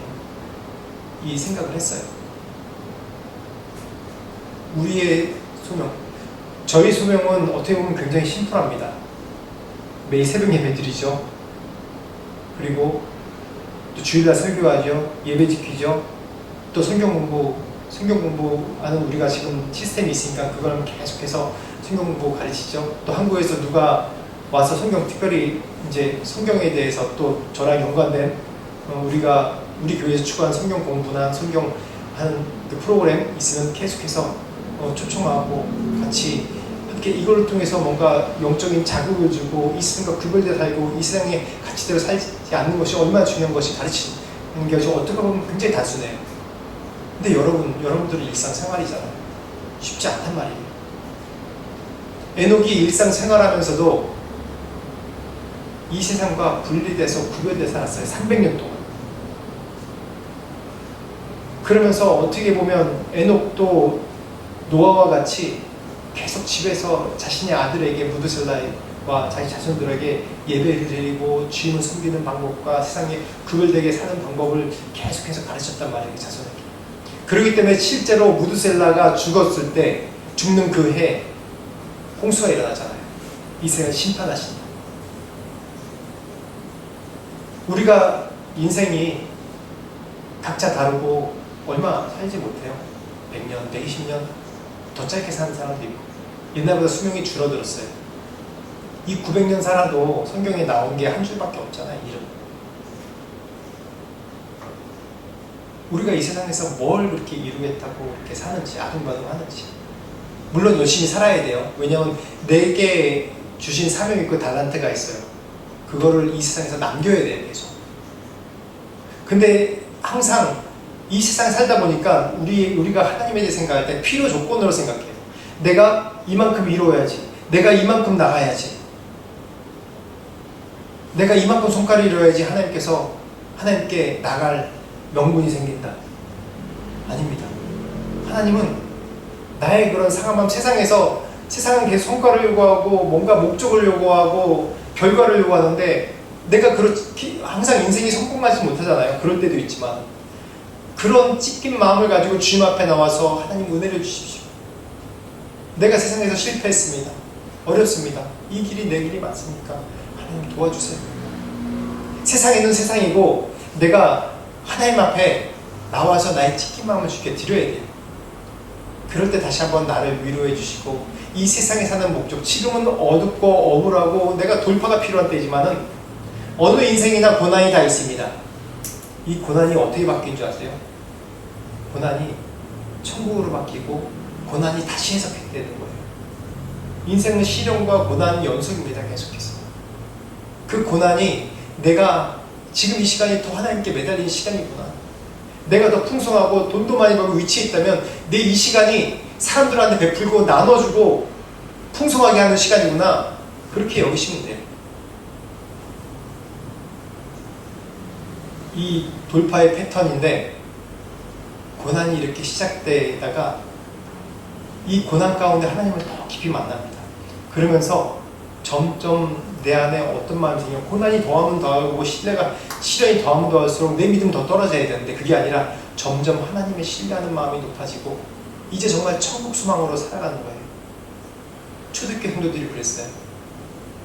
이 생각을 했어요. 우리의 소명, 저희 소명은 어떻게 보면 굉장히 심플합니다. 매일 새벽 예배 드리죠. 그리고 또 주일날 설교하죠. 예배 지키죠. 또 성경 공부하는 우리가 지금 시스템이 있으니까 그걸 계속해서 성경 공부 가르치죠. 또 한국에서 누가 와서 특별히 이제 성경에 대해서 또 저랑 연관된 우리 교회에서 추구하는 성경 공부나 성경 하는 그 프로그램 있으면 계속해서 초청하고 같이 이렇게 이걸 통해서 뭔가 영적인 자극을 주고 이 세상과 구별되어 살고 이 세상의 가치대로 살지 않는 것이 얼마나 중요한 것이 가르치는 것이 어떻게 보면 굉장히 단순해요. 근데 여러분들의 일상생활이잖아요. 쉽지 않단 말이에요. 에녹이 일상생활하면서도 이 세상과 분리돼서 구별돼서 살았어요. 300년 동안. 그러면서 어떻게 보면 에녹도 노아와 같이 계속 집에서 자신의 아들에게 무드셀라와 자기 자손들에게 예배를 드리고 주님을 섬기는 방법과 세상에 구별되게 사는 방법을 계속해서 가르쳤단 말이에요. 자손에게. 그렇기 때문에 실제로 무드셀라가 죽었을 때 죽는 그 해 홍수가 일어나잖아요. 이 세상을 심판하신다. 우리가 인생이 각자 다르고 얼마 살지 못해요. 100년, 120년 더 짧게 사는 사람도 있고 옛날보다 수명이 줄어들었어요. 이 900년 살아도 성경에 나온 게 한 줄밖에 없잖아요. 이름. 우리가 이 세상에서 뭘 그렇게 이루겠다고 이렇게 사는지 아둥바둥하는지 물론 열심히 살아야 돼요. 왜냐하면 내게 주신 사명 있고 달란트가 있어요. 그거를 이 세상에서 남겨야 돼요. 계속. 근데 항상 이 세상에 살다 보니까 우리가 하나님에 대해 생각할 때 필요 조건으로 생각해요. 내가 이만큼 이루어야지. 내가 이만큼 나가야지. 내가 이만큼 성과를 이루어야지 하나님께 나갈 명분이 생긴다. 아닙니다. 하나님은 나의 그런 상한 마음 세상은 계속 성과를 요구하고 뭔가 목적을 요구하고 결과를 요구하는데 내가 그렇게 항상 인생이 성공하지 못하잖아요. 그럴 때도 있지만 그런 찢긴 마음을 가지고 주님 앞에 나와서 하나님 은혜를 주십시오. 내가 세상에서 실패했습니다. 어렵습니다. 이 길이 내 길이 맞습니까? 하나님 도와주세요. 세상에는 세상이고 내가 하나님 앞에 나와서 나의 찢긴 마음을 주께 드려야 돼요. 그럴 때 다시 한번 나를 위로해 주시고 이 세상에 사는 목적 지금은 어둡고 억울하고 내가 돌파가 필요한 때지만은 어느 인생이나 고난이 다 있습니다. 이 고난이 어떻게 바뀐 줄 아세요? 고난이 천국으로 바뀌고 고난이 다시 해석되는 거예요. 인생은 시련과 고난 연속입니다. 계속해서. 그 고난이 내가 지금 이 시간이 더 하나님께 매달리는 시간이구나. 내가 더 풍성하고 돈도 많이 벌고 위치에 있다면 내 이 시간이 사람들한테 베풀고 나눠주고 풍성하게 하는 시간이구나. 그렇게 여기시면 돼요. 이 돌파의 패턴인데 고난이 이렇게 시작되다가 이 고난 가운데 하나님을 더 깊이 만납니다. 그러면서 점점 내 안에 어떤 마음이 생겨 고난이 더하면 더하고 시련이 더하면 더할수록 내 믿음 더 떨어져야 되는데 그게 아니라 점점 하나님의 신뢰하는 마음이 높아지고 이제 정말 천국 소망으로 살아가는 거예요. 초대교회 성도들이 그랬어요.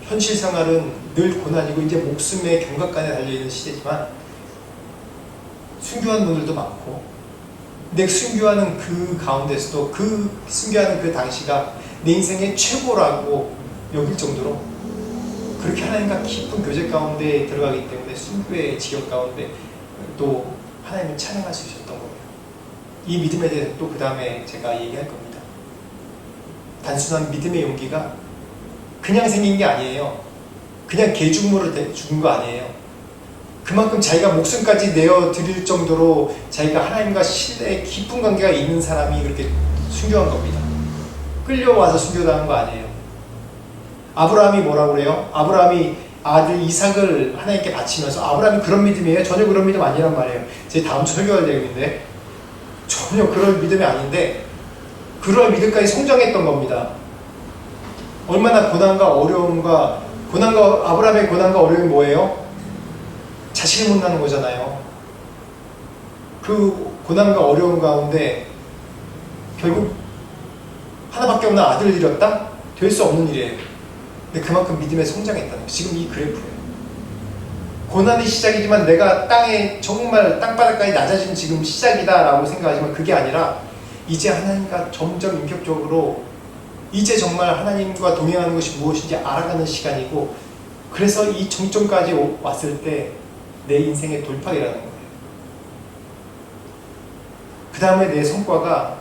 현실 생활은 늘 고난이고 이제 목숨의 경각간에 달려있는 시대지만 순교한 분들도 많고 내 순교하는 그 가운데서도 그 순교하는 그 당시가 내 인생의 최고라고 여길 정도로 그렇게 하나님과 깊은 교제 가운데 들어가기 때문에 순교의 지역 가운데 또 하나님을 찬양할 수 있었던 거예요. 이 믿음에 대해서 또 그 다음에 제가 얘기할 겁니다. 단순한 믿음의 용기가 그냥 생긴 게 아니에요. 그냥 개죽물을 죽은 거 아니에요. 그만큼 자기가 목숨까지 내어드릴 정도로 자기가 하나님과 신뢰의 깊은 관계가 있는 사람이 그렇게 순교한 겁니다. 끌려와서 순교당한 거 아니에요. 아브라함이 뭐라고 그래요? 아브라함이 아들 이삭을 하나님께 바치면서 아브라함이 그런 믿음이에요? 전혀 그런 믿음 아니란 말이에요. 제 다음 주 설교할 내용인데 전혀 그런 믿음이 아닌데 그런 믿음까지 성장했던 겁니다. 얼마나 고난과 어려움과 아브라함의 고난과 어려움이 뭐예요? 자식을 못 낳는 거잖아요. 그 고난과 어려움 가운데 결국 하나밖에 없는 아들을 잃었다? 될 수 없는 일이에요. 근데 그만큼 믿음에 성장했다는 거예요. 지금 이 그래프예요. 고난이 시작이지만 내가 땅에 정말 땅바닥까지 낮아진 지금 시작이다 라고 생각하지만 그게 아니라 이제 하나님과 점점 인격적으로 이제 정말 하나님과 동행하는 것이 무엇인지 알아가는 시간이고 그래서 이 정점까지 왔을 때 내 인생의 돌파기라는 거예요. 그 다음에 내 성과가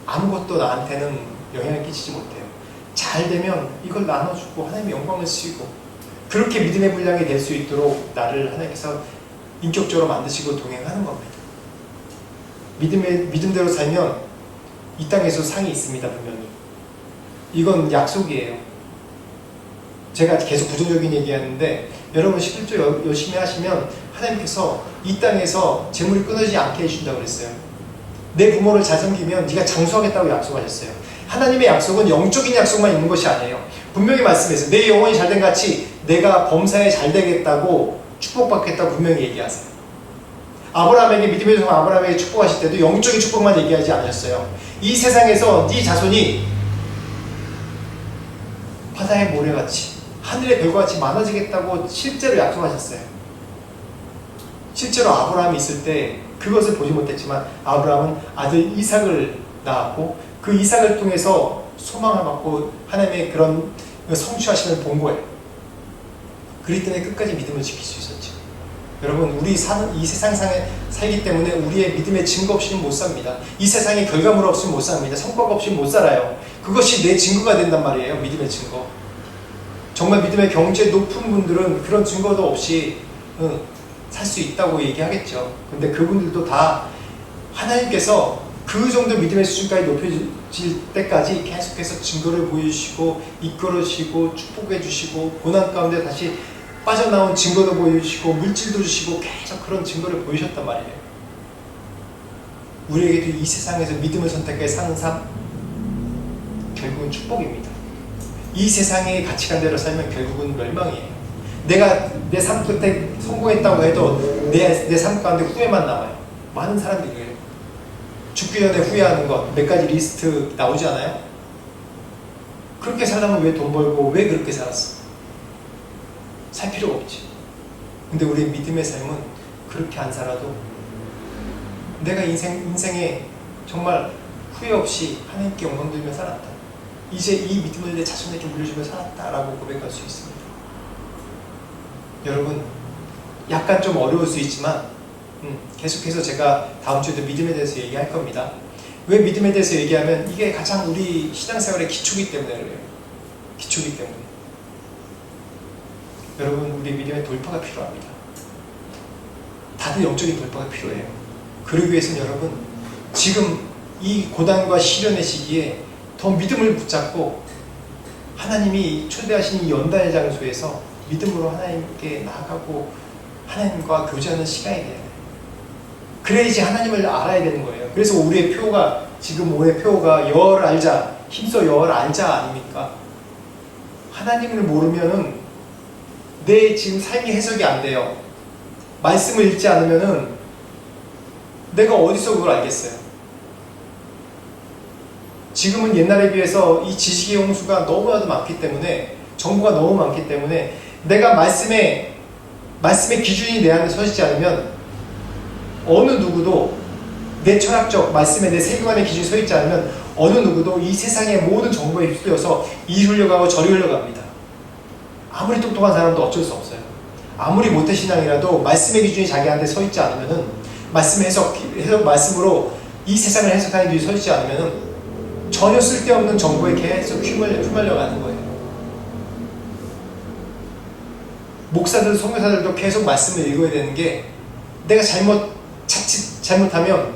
아무것도 나한테는 영향을 끼치지 못해요. 잘 되면 이걸 나눠주고 하나님의 영광을 쓰이고 그렇게 믿음의 분량이 될 수 있도록 나를 하나님께서 인격적으로 만드시고 동행하는 겁니다. 믿음대로 살면 이 땅에서 상이 있습니다. 분명히 이건 약속이에요. 제가 계속 부정적인 얘기하는데 여러분 11조 열심히 하시면 하나님께서 이 땅에서 재물이 끊어지지 않게 해주신다고 그랬어요. 내 부모를 잘 섬기면 네가 장수하겠다고 약속하셨어요. 하나님의 약속은 영적인 약속만 있는 것이 아니에요. 분명히 말씀해서 내 영혼이 잘된 같이 내가 범사에 잘 되겠다고 축복받겠다고 분명히 얘기하세요. 아브라함에게 믿음의 종 아브라함에게 축복하실 때도 영적인 축복만 얘기하지 않으셨어요. 이 세상에서 네 자손이 바다의 모래같이 하늘의 별과같이 많아지겠다고 실제로 약속하셨어요. 실제로 아브라함이 있을 때 그것을 보지 못했지만 아브라함은 아들 이삭을 낳았고 그 이삭을 통해서 소망을 받고 하나님의 그런 성취하심을 본 거예요. 그렇기 때문에 끝까지 믿음을 지킬 수 있었죠. 여러분 우리 사는 이 세상에 살기 때문에 우리의 믿음의 증거 없이는 못 삽니다. 이 세상에 결과물 없이는 못 삽니다. 성과가 없이는 못 살아요. 그것이 내 증거가 된단 말이에요. 믿음의 증거. 정말 믿음의 경지에 높은 분들은 그런 증거도 없이 살 수 있다고 얘기하겠죠. 근데 그분들도 다 하나님께서 그 정도 믿음의 수준까지 높여질 때까지 계속해서 증거를 보여주시고 이끌어주시고 축복해 주시고 고난 가운데 다시 빠져나온 증거도 보여주시고 물질도 주시고 계속 그런 증거를 보이셨단 말이에요. 우리에게도 이 세상에서 믿음을 선택해 사는 삶 결국은 축복입니다. 이 세상의 가치관대로 살면 결국은 멸망이에요. 내가 내 삶 끝에 성공했다고 해도 내 삶 가운데 후회만 남아요. 많은 사람들이 그래요. 죽기 전에 후회하는 것 몇 가지 리스트 나오지 않아요? 그렇게 살려면 왜 돈 벌고 왜 그렇게 살았어? 살 필요가 없지. 근데 우리 믿음의 삶은 그렇게 안 살아도 내가 인생에 정말 후회 없이 하나님께 영광 돌리며 살았다. 이제 이 믿음을 내 자손에게 물려주며 살았다라고 고백할 수 있습니다. 여러분 약간 좀 어려울 수 있지만 계속해서 제가 다음 주에도 믿음에 대해서 얘기할 겁니다. 왜 믿음에 대해서 얘기하면 이게 가장 우리 신앙생활의 기초이기 때문에 그래요. 기초이기 때문에. 여러분 우리 믿음의 돌파가 필요합니다. 다들 영적인 돌파가 필요해요. 그러기 위해서는 여러분 지금 이 고난과 시련의 시기에 더 믿음을 붙잡고 하나님이 초대하신 이 연단의 장소에서 믿음으로 하나님께 나아가고 하나님과 교제하는 시간이 돼야 돼요. 그래야지 하나님을 알아야 되는 거예요. 그래서 우리의 표가 지금 올해 표가 여호와를 알자, 힘써 여호와를 알자 아닙니까? 하나님을 모르면은 내 지금 삶이 해석이 안 돼요. 말씀을 읽지 않으면은 내가 어디서 그걸 알겠어요? 지금은 옛날에 비해서 이 지식의 홍수가 너무나도 많기 때문에 정보가 너무 많기 때문에 내가 말씀의 기준이 내 안에 서지지 않으면 어느 누구도 내 철학적 말씀에 내 세계관의 기준이 서있지 않으면 어느 누구도 이 세상의 모든 정보에 휩쓸려서 이리 흘려가고 저리 흘려갑니다. 아무리 똑똑한 사람도 어쩔 수 없어요. 아무리 모태신앙이라도 말씀의 기준이 자기한테 서있지 않으면은 말씀으로 이 세상을 해석하는 기준이 서있지 않으면은 전혀 쓸데없는 정보에 계속 휘말려가는 거예요. 목사들, 선교사들도 계속 말씀을 읽어야 되는 게 내가 자칫 잘못하면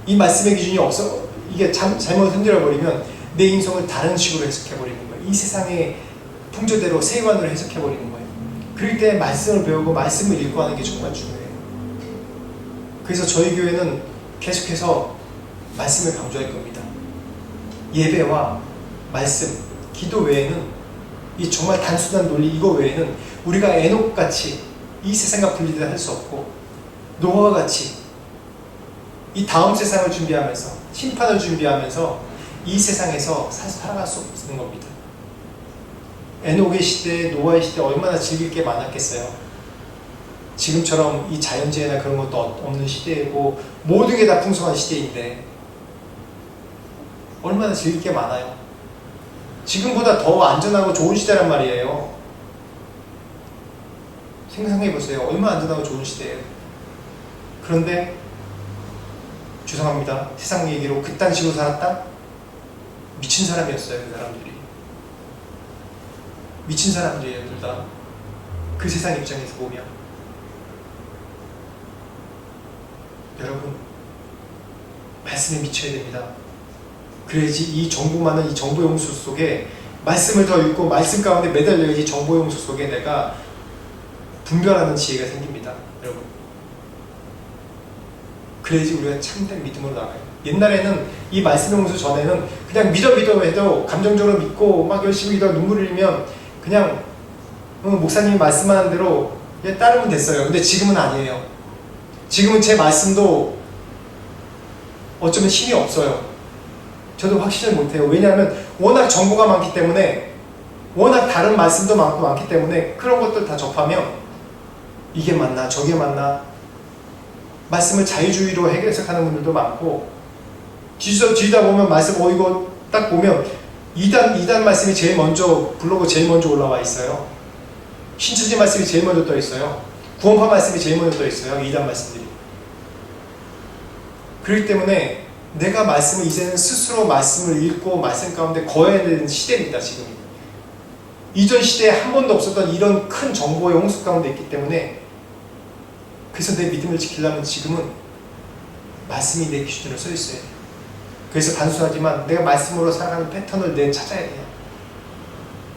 이 말씀의 기준이 없어 이게 잘못 흔들어버리면 내 인성을 다른 식으로 해석해버리는 거예요. 이 세상의 풍조대로 세관으로 해석해버리는 거예요. 그럴 때 말씀을 배우고 말씀을 읽고 하는 게 정말 중요해요. 그래서 저희 교회는 계속해서 말씀을 강조할 겁니다. 예배와 말씀, 기도 외에는 이 정말 단순한 논리 이거 외에는 우리가 에녹같이 이 세상과 분리되어 할 수 없고 노아와 같이 이 다음 세상을 준비하면서 심판을 준비하면서 이 세상에서 살아갈 수 없는 겁니다. 에녹의 시대, 노아의 시대 얼마나 즐길 게 많았겠어요. 지금처럼 이 자연재해나 그런 것도 없는 시대이고 모든 게 다 풍성한 시대인데 얼마나 즐길 게 많아요. 지금보다 더 안전하고 좋은 시대란 말이에요. 생각해보세요. 얼마나 안전하고 좋은 시대예요. 그런데 죄송합니다. 세상 얘기로 그딴 식으로 살았다? 미친 사람이었어요. 그 사람들이 미친 사람들이에요. 둘 다 그 세상 입장에서 보면. 여러분, 말씀에 미쳐야 됩니다. 그래야지 이 정보 많은 이 정보 용수 속에 말씀을 더 읽고 말씀 가운데 매달려야지 정보 용수 속에 내가 분별하는 지혜가 생깁니다. 여러분, 그래야지 우리가 참된 믿음으로 나가요. 옛날에는 이 말씀 용수 전에는 그냥 믿어 해도 감정적으로 믿고 막 열심히 믿어 눈물 흘리면 그냥 목사님이 말씀하는 대로 그냥 따르면 됐어요. 근데 지금은 아니에요. 지금은 제 말씀도 어쩌면 힘이 없어요. 저도 확신을 못해요. 왜냐하면 워낙 정보가 많기 때문에, 워낙 다른 말씀도 많기 때문에 그런 것들 다 접하면 이게 맞나 저게 맞나, 말씀을 자유주의로 해석하는 분들도 많고, 뒤지다 보면 말씀 이거 딱 보면 2단 말씀이 제일 먼저 블로그 제일 먼저 올라와 있어요. 신천지 말씀이 제일 먼저 떠 있어요. 구원파 말씀이 제일 먼저 떠 있어요. 2단 말씀들이. 그렇기 때문에 내가 말씀을 이제는 스스로 말씀을 읽고 말씀 가운데 거해야 되는 시대입니다. 지금 이전 시대에 한 번도 없었던 이런 큰 정보의 홍수 가운데 있기 때문에, 그래서 내 믿음을 지키려면 지금은 말씀이 내 기준으로 서 있어야 돼요. 그래서 단순하지만 내가 말씀으로 살아가는 패턴을 찾아야 돼요.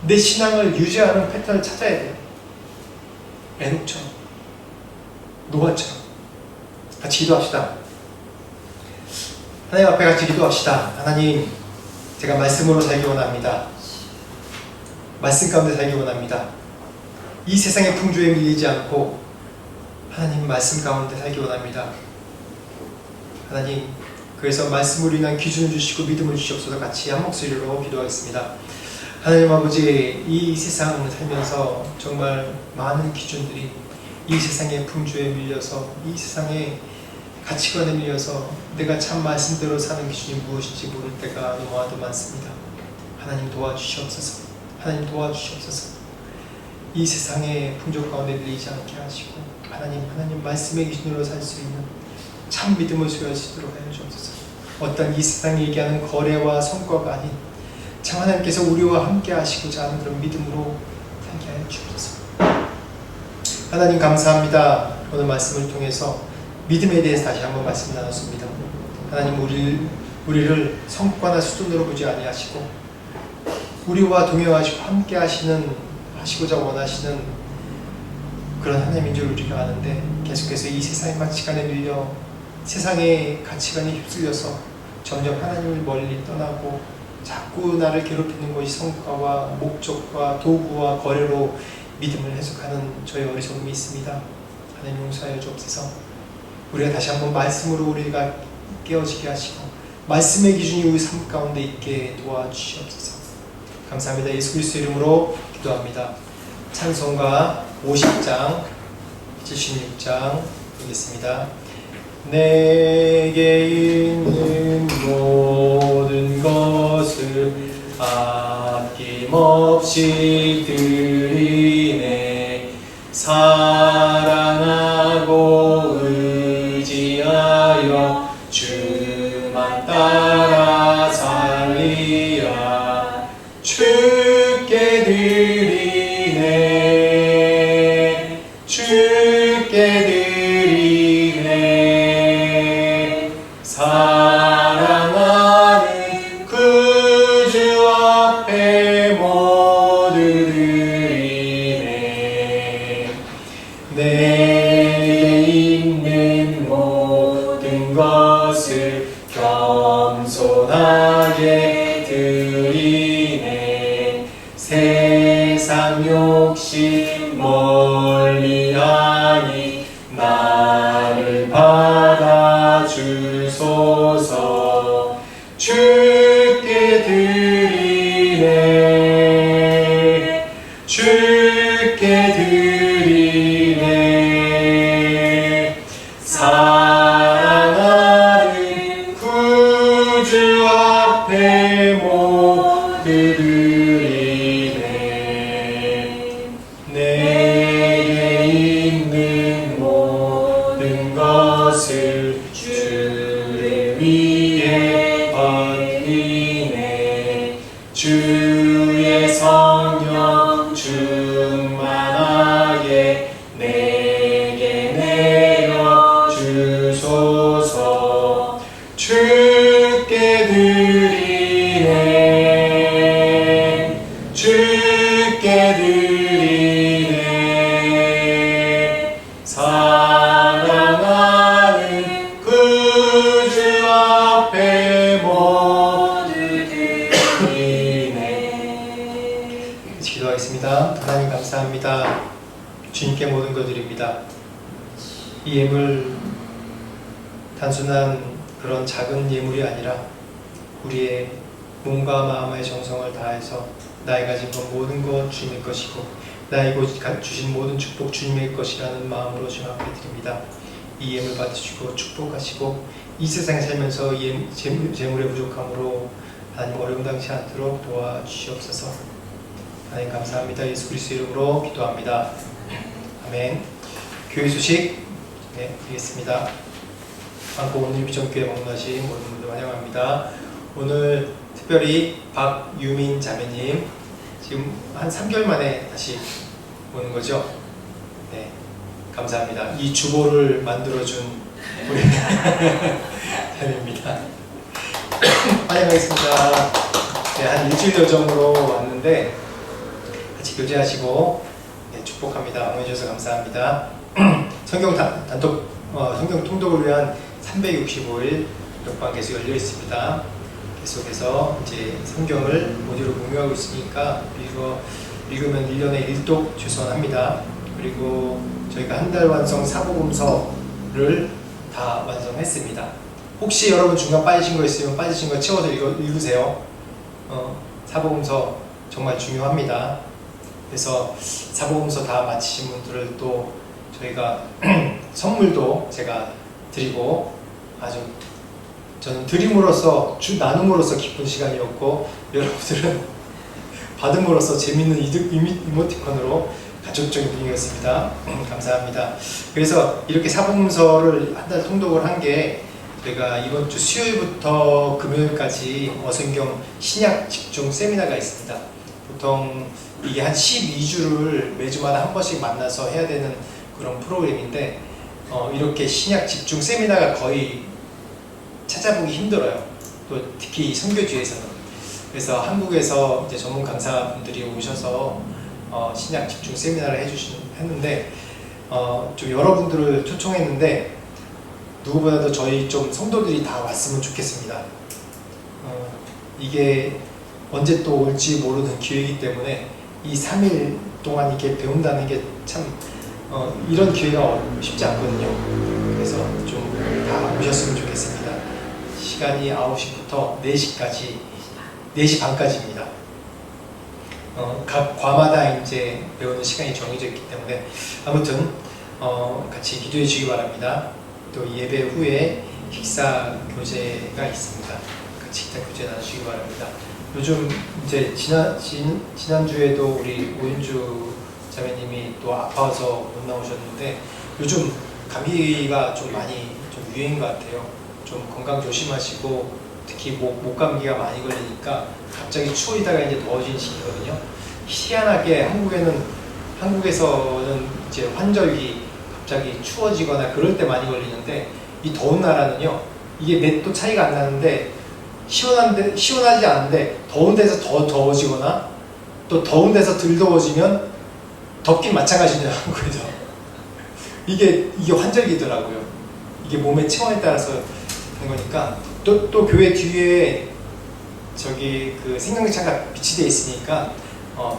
내 신앙을 유지하는 패턴을 찾아야 돼요. 에녹처럼, 노아처럼. 같이 기도합시다. 하나님 앞에 같이 기도합시다. 하나님, 제가 말씀으로 살기 원합니다. 말씀 가운데 살기 원합니다. 이 세상의 풍조에 밀리지 않고 하나님 말씀 가운데 살기 원합니다. 하나님, 그래서 말씀으로 인한 기준을 주시고 믿음을 주시옵소서. 같이 한 목소리로 기도하겠습니다. 하나님 아버지, 이 세상을 살면서 정말 많은 기준들이 이 세상의 풍조에 밀려서, 이 세상의 가치관에 밀려서 내가 참 말씀대로 사는 기준이 무엇인지 모를 때가 너무나도 많습니다. 하나님 도와주시옵소서. 하나님 도와주시옵소서. 이 세상의 풍조 가운데 밀리지 않게 하시고 하나님 말씀의 기준으로 살 수 있는 참 믿음을 소유하시도록 하여 주옵소서. 어떤 이 세상이 얘기하는 거래와 성과가 아닌 참 하나님께서 우리와 함께 하시고자 하는 그런 믿음으로 살게 하여 주옵소서. 하나님 감사합니다. 오늘 말씀을 통해서 믿음에 대해서 다시 한번 말씀 나눴습니다. 하나님, 우리를 성과나 수준으로 보지 아니하시고 우리와 동행하시고 함께 하시고자 원하시는 그런 하나님인 줄 우리가 아는데, 계속해서 이 세상의 가치관에 밀려 세상의 가치관에 휩쓸려서 점점 하나님을 멀리 떠나고 자꾸 나를 괴롭히는 것이 성과와 목적과 도구와 거래로 믿음을 해석하는 저의 어리석음이 있습니다. 하나님 용서하여 주옵소서. 우리가 다시 한번 말씀으로 우리가 깨어지게 하시고 말씀의 기준이 우리 삶 가운데 있게 도와주시옵소서. 감사합니다. 예수 그리스도 이름으로 기도합니다. 찬송가 50장 76장 읽겠습니다. 내게 있는 모든 것을 아낌없이 드리네. 사랑하고 의지하여 주만 따라 살리라. 주께 드리네. 주께 드리네. 사랑하는 그 주 앞에 모두 드리네. 내게 있는 모든 것을 겸손하게 드리네. 세상 욕심 멀리하니 나를 받아주소서. 주께 드리네. 주께 드리네. 내게 내려 주소서. 주께 드리네, 주께 드리네. 사랑하는 구주 앞에 모두 드리네. 기도하겠습니다. 하나님 감사합니다. 주님께 모든 것 드립니다. 이 예물 단순한 그런 작은 예물이 아니라 우리의 몸과 마음의 정성을 다해서 나의 가진 것 모든 것 주님의 것이고 나에게 주신 모든 축복 주님의 것이라는 마음으로 주님 앞에 드립니다. 이 예물 받으시고 축복하시고 이 세상에 살면서 재물의 부족함으로 하나님 어려움 당치 않도록 도와주시옵소서. 하나님 감사합니다. 예수 그리스도 이름으로 기도합니다. 아멘. 교회 소식 드리겠습니다. 안고 오늘 비전교회 방문하신 모든 분들 환영합니다. 오늘 특별히 박유민 자매님 지금 한 3개월 만에 다시 오는 거죠? 네, 감사합니다. 이 주보를 만들어준 우리 자매입니다. 환영하겠습니다. 네, 한 일주일 여정으로 왔는데 같이 교제하시고 축복합니다. 응해주셔서 감사합니다. 성경 통독을 위한 365일 독방 계속 열려 있습니다. 계속해서 이제 성경을 오디오로 공유하고 있으니까 읽으면 1년에 1독 최소한합니다. 그리고 저희가 한 달 완성 사복음서를 다 완성했습니다. 혹시 여러분 중간 빠지신 거 있으면 빠지신 거 채워서 읽으세요. 사복음서 정말 중요합니다. 그래서 사복음서 다 마치신 분들을 또 저희가 선물도 제가 드리고 아주 저는 드림으로써 나눔으로써 기쁜 시간이었고 여러분들은 받음으로써 재밌는 이모티콘으로 가족적인 분위기였습니다. 감사합니다. 그래서 이렇게 사복음서를 한 달 통독을 한 게 저희가 이번 주 수요일부터 금요일까지 어성경 신약 집중 세미나가 있습니다. 보통 이게 한 12주를 매주마다 한 번씩 만나서 해야 되는 그런 프로그램인데 이렇게 신약 집중 세미나가 거의 찾아보기 힘들어요. 또 특히 선교주에서는. 그래서 한국에서 이제 전문 강사분들이 오셔서 신약 집중 세미나를 했는데 좀 여러분들을 초청했는데 누구보다도 저희 좀 성도들이 다 왔으면 좋겠습니다. 이게 언제 또 올지 모르는 기회이기 때문에 이 3일 동안 이렇게 배운다는 게 참 이런 기회가 쉽지 않거든요. 그래서 좀 다 오셨으면 좋겠습니다. 시간이 9시부터 4시까지 4시 반까지입니다. 각 과마다 이제 배우는 시간이 정해져 있기 때문에 아무튼 같이 기도해 주시기 바랍니다. 또 예배 후에 식사 교제가 있습니다. 같이 식사 교제 나누시기 바랍니다. 요즘 이제 지난주에도 우리 오윤주 자매님이 또 아파서 못 나오셨는데 요즘 감기가 좀 많이 좀 유행인 것 같아요. 좀 건강 조심하시고 특히 목 감기가 많이 걸리니까 갑자기 추워지다가 이제 더워지는 시기거든요. 희한하게 한국에서는 이제 환절기 갑자기 추워지거나 그럴 때 많이 걸리는데 이 더운 나라는요 이게 몇 도 차이가 안 나는데 시원하지 않은데 더운 데서 더 더워지거나 또 더운 데서 덜 더워지면 덥긴 마찬가지냐 한국에서 이게 환절기더라고요. 이게 몸의 체온에 따라서 된 거니까 또 교회 뒤에 저기 그 생강차가 비치되어 있으니까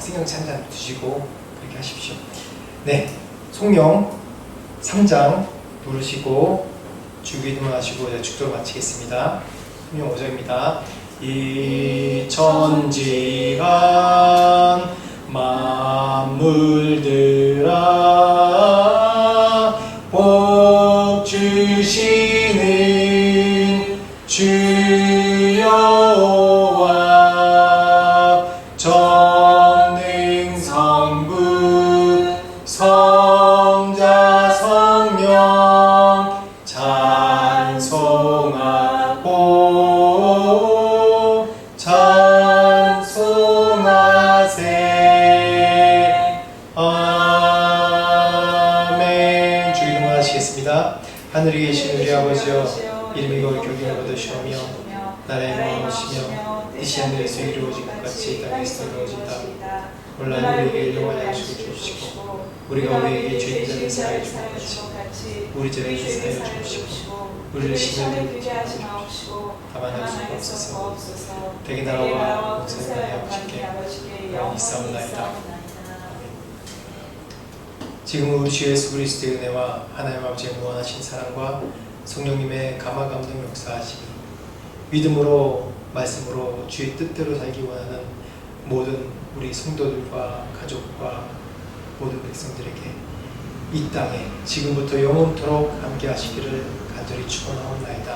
생강차 한 잔 드시고 그렇게 하십시오. 네, 송영 3장 부르시고 주기도문 하시고 축도를 마치겠습니다. 송영 5절입니다. 이 천지간 만물들아 복 주시는 주 여호와 전능 성부 성자 성령 찬송하고 찬송하세. 아멘. 기도합니다. 하늘에 계신 우리 아버지여, 이름이 거룩하게 받으시오며 나라의 영광이시며 뜻이 하늘에서 이루어진 것 같이 이 땅에서 이루어진다. 오늘 우리에게 일용할 양식을 주시고 우리가 우리에게 죄인들을 사하여 준 것 같이 우리 죄를 사하여 주시고 우리를 시험에 들게 하지 마옵시고 다만 하옵소서. 대개 나라와 목사의 아버지께 영원히 있사옵나이다. 지금 우리 주 예수 그리스도의 은혜와 하나님 아버지의 무한하신 사랑과 성령님의 감화 감동 역사하심이 믿음으로 말씀으로 주의 뜻대로 살기 원하는 모든 우리 성도들과 가족과 모든 백성들에게 이 땅에 지금부터 영원토록 함께 하시기를 간절히 축원하옵나이다.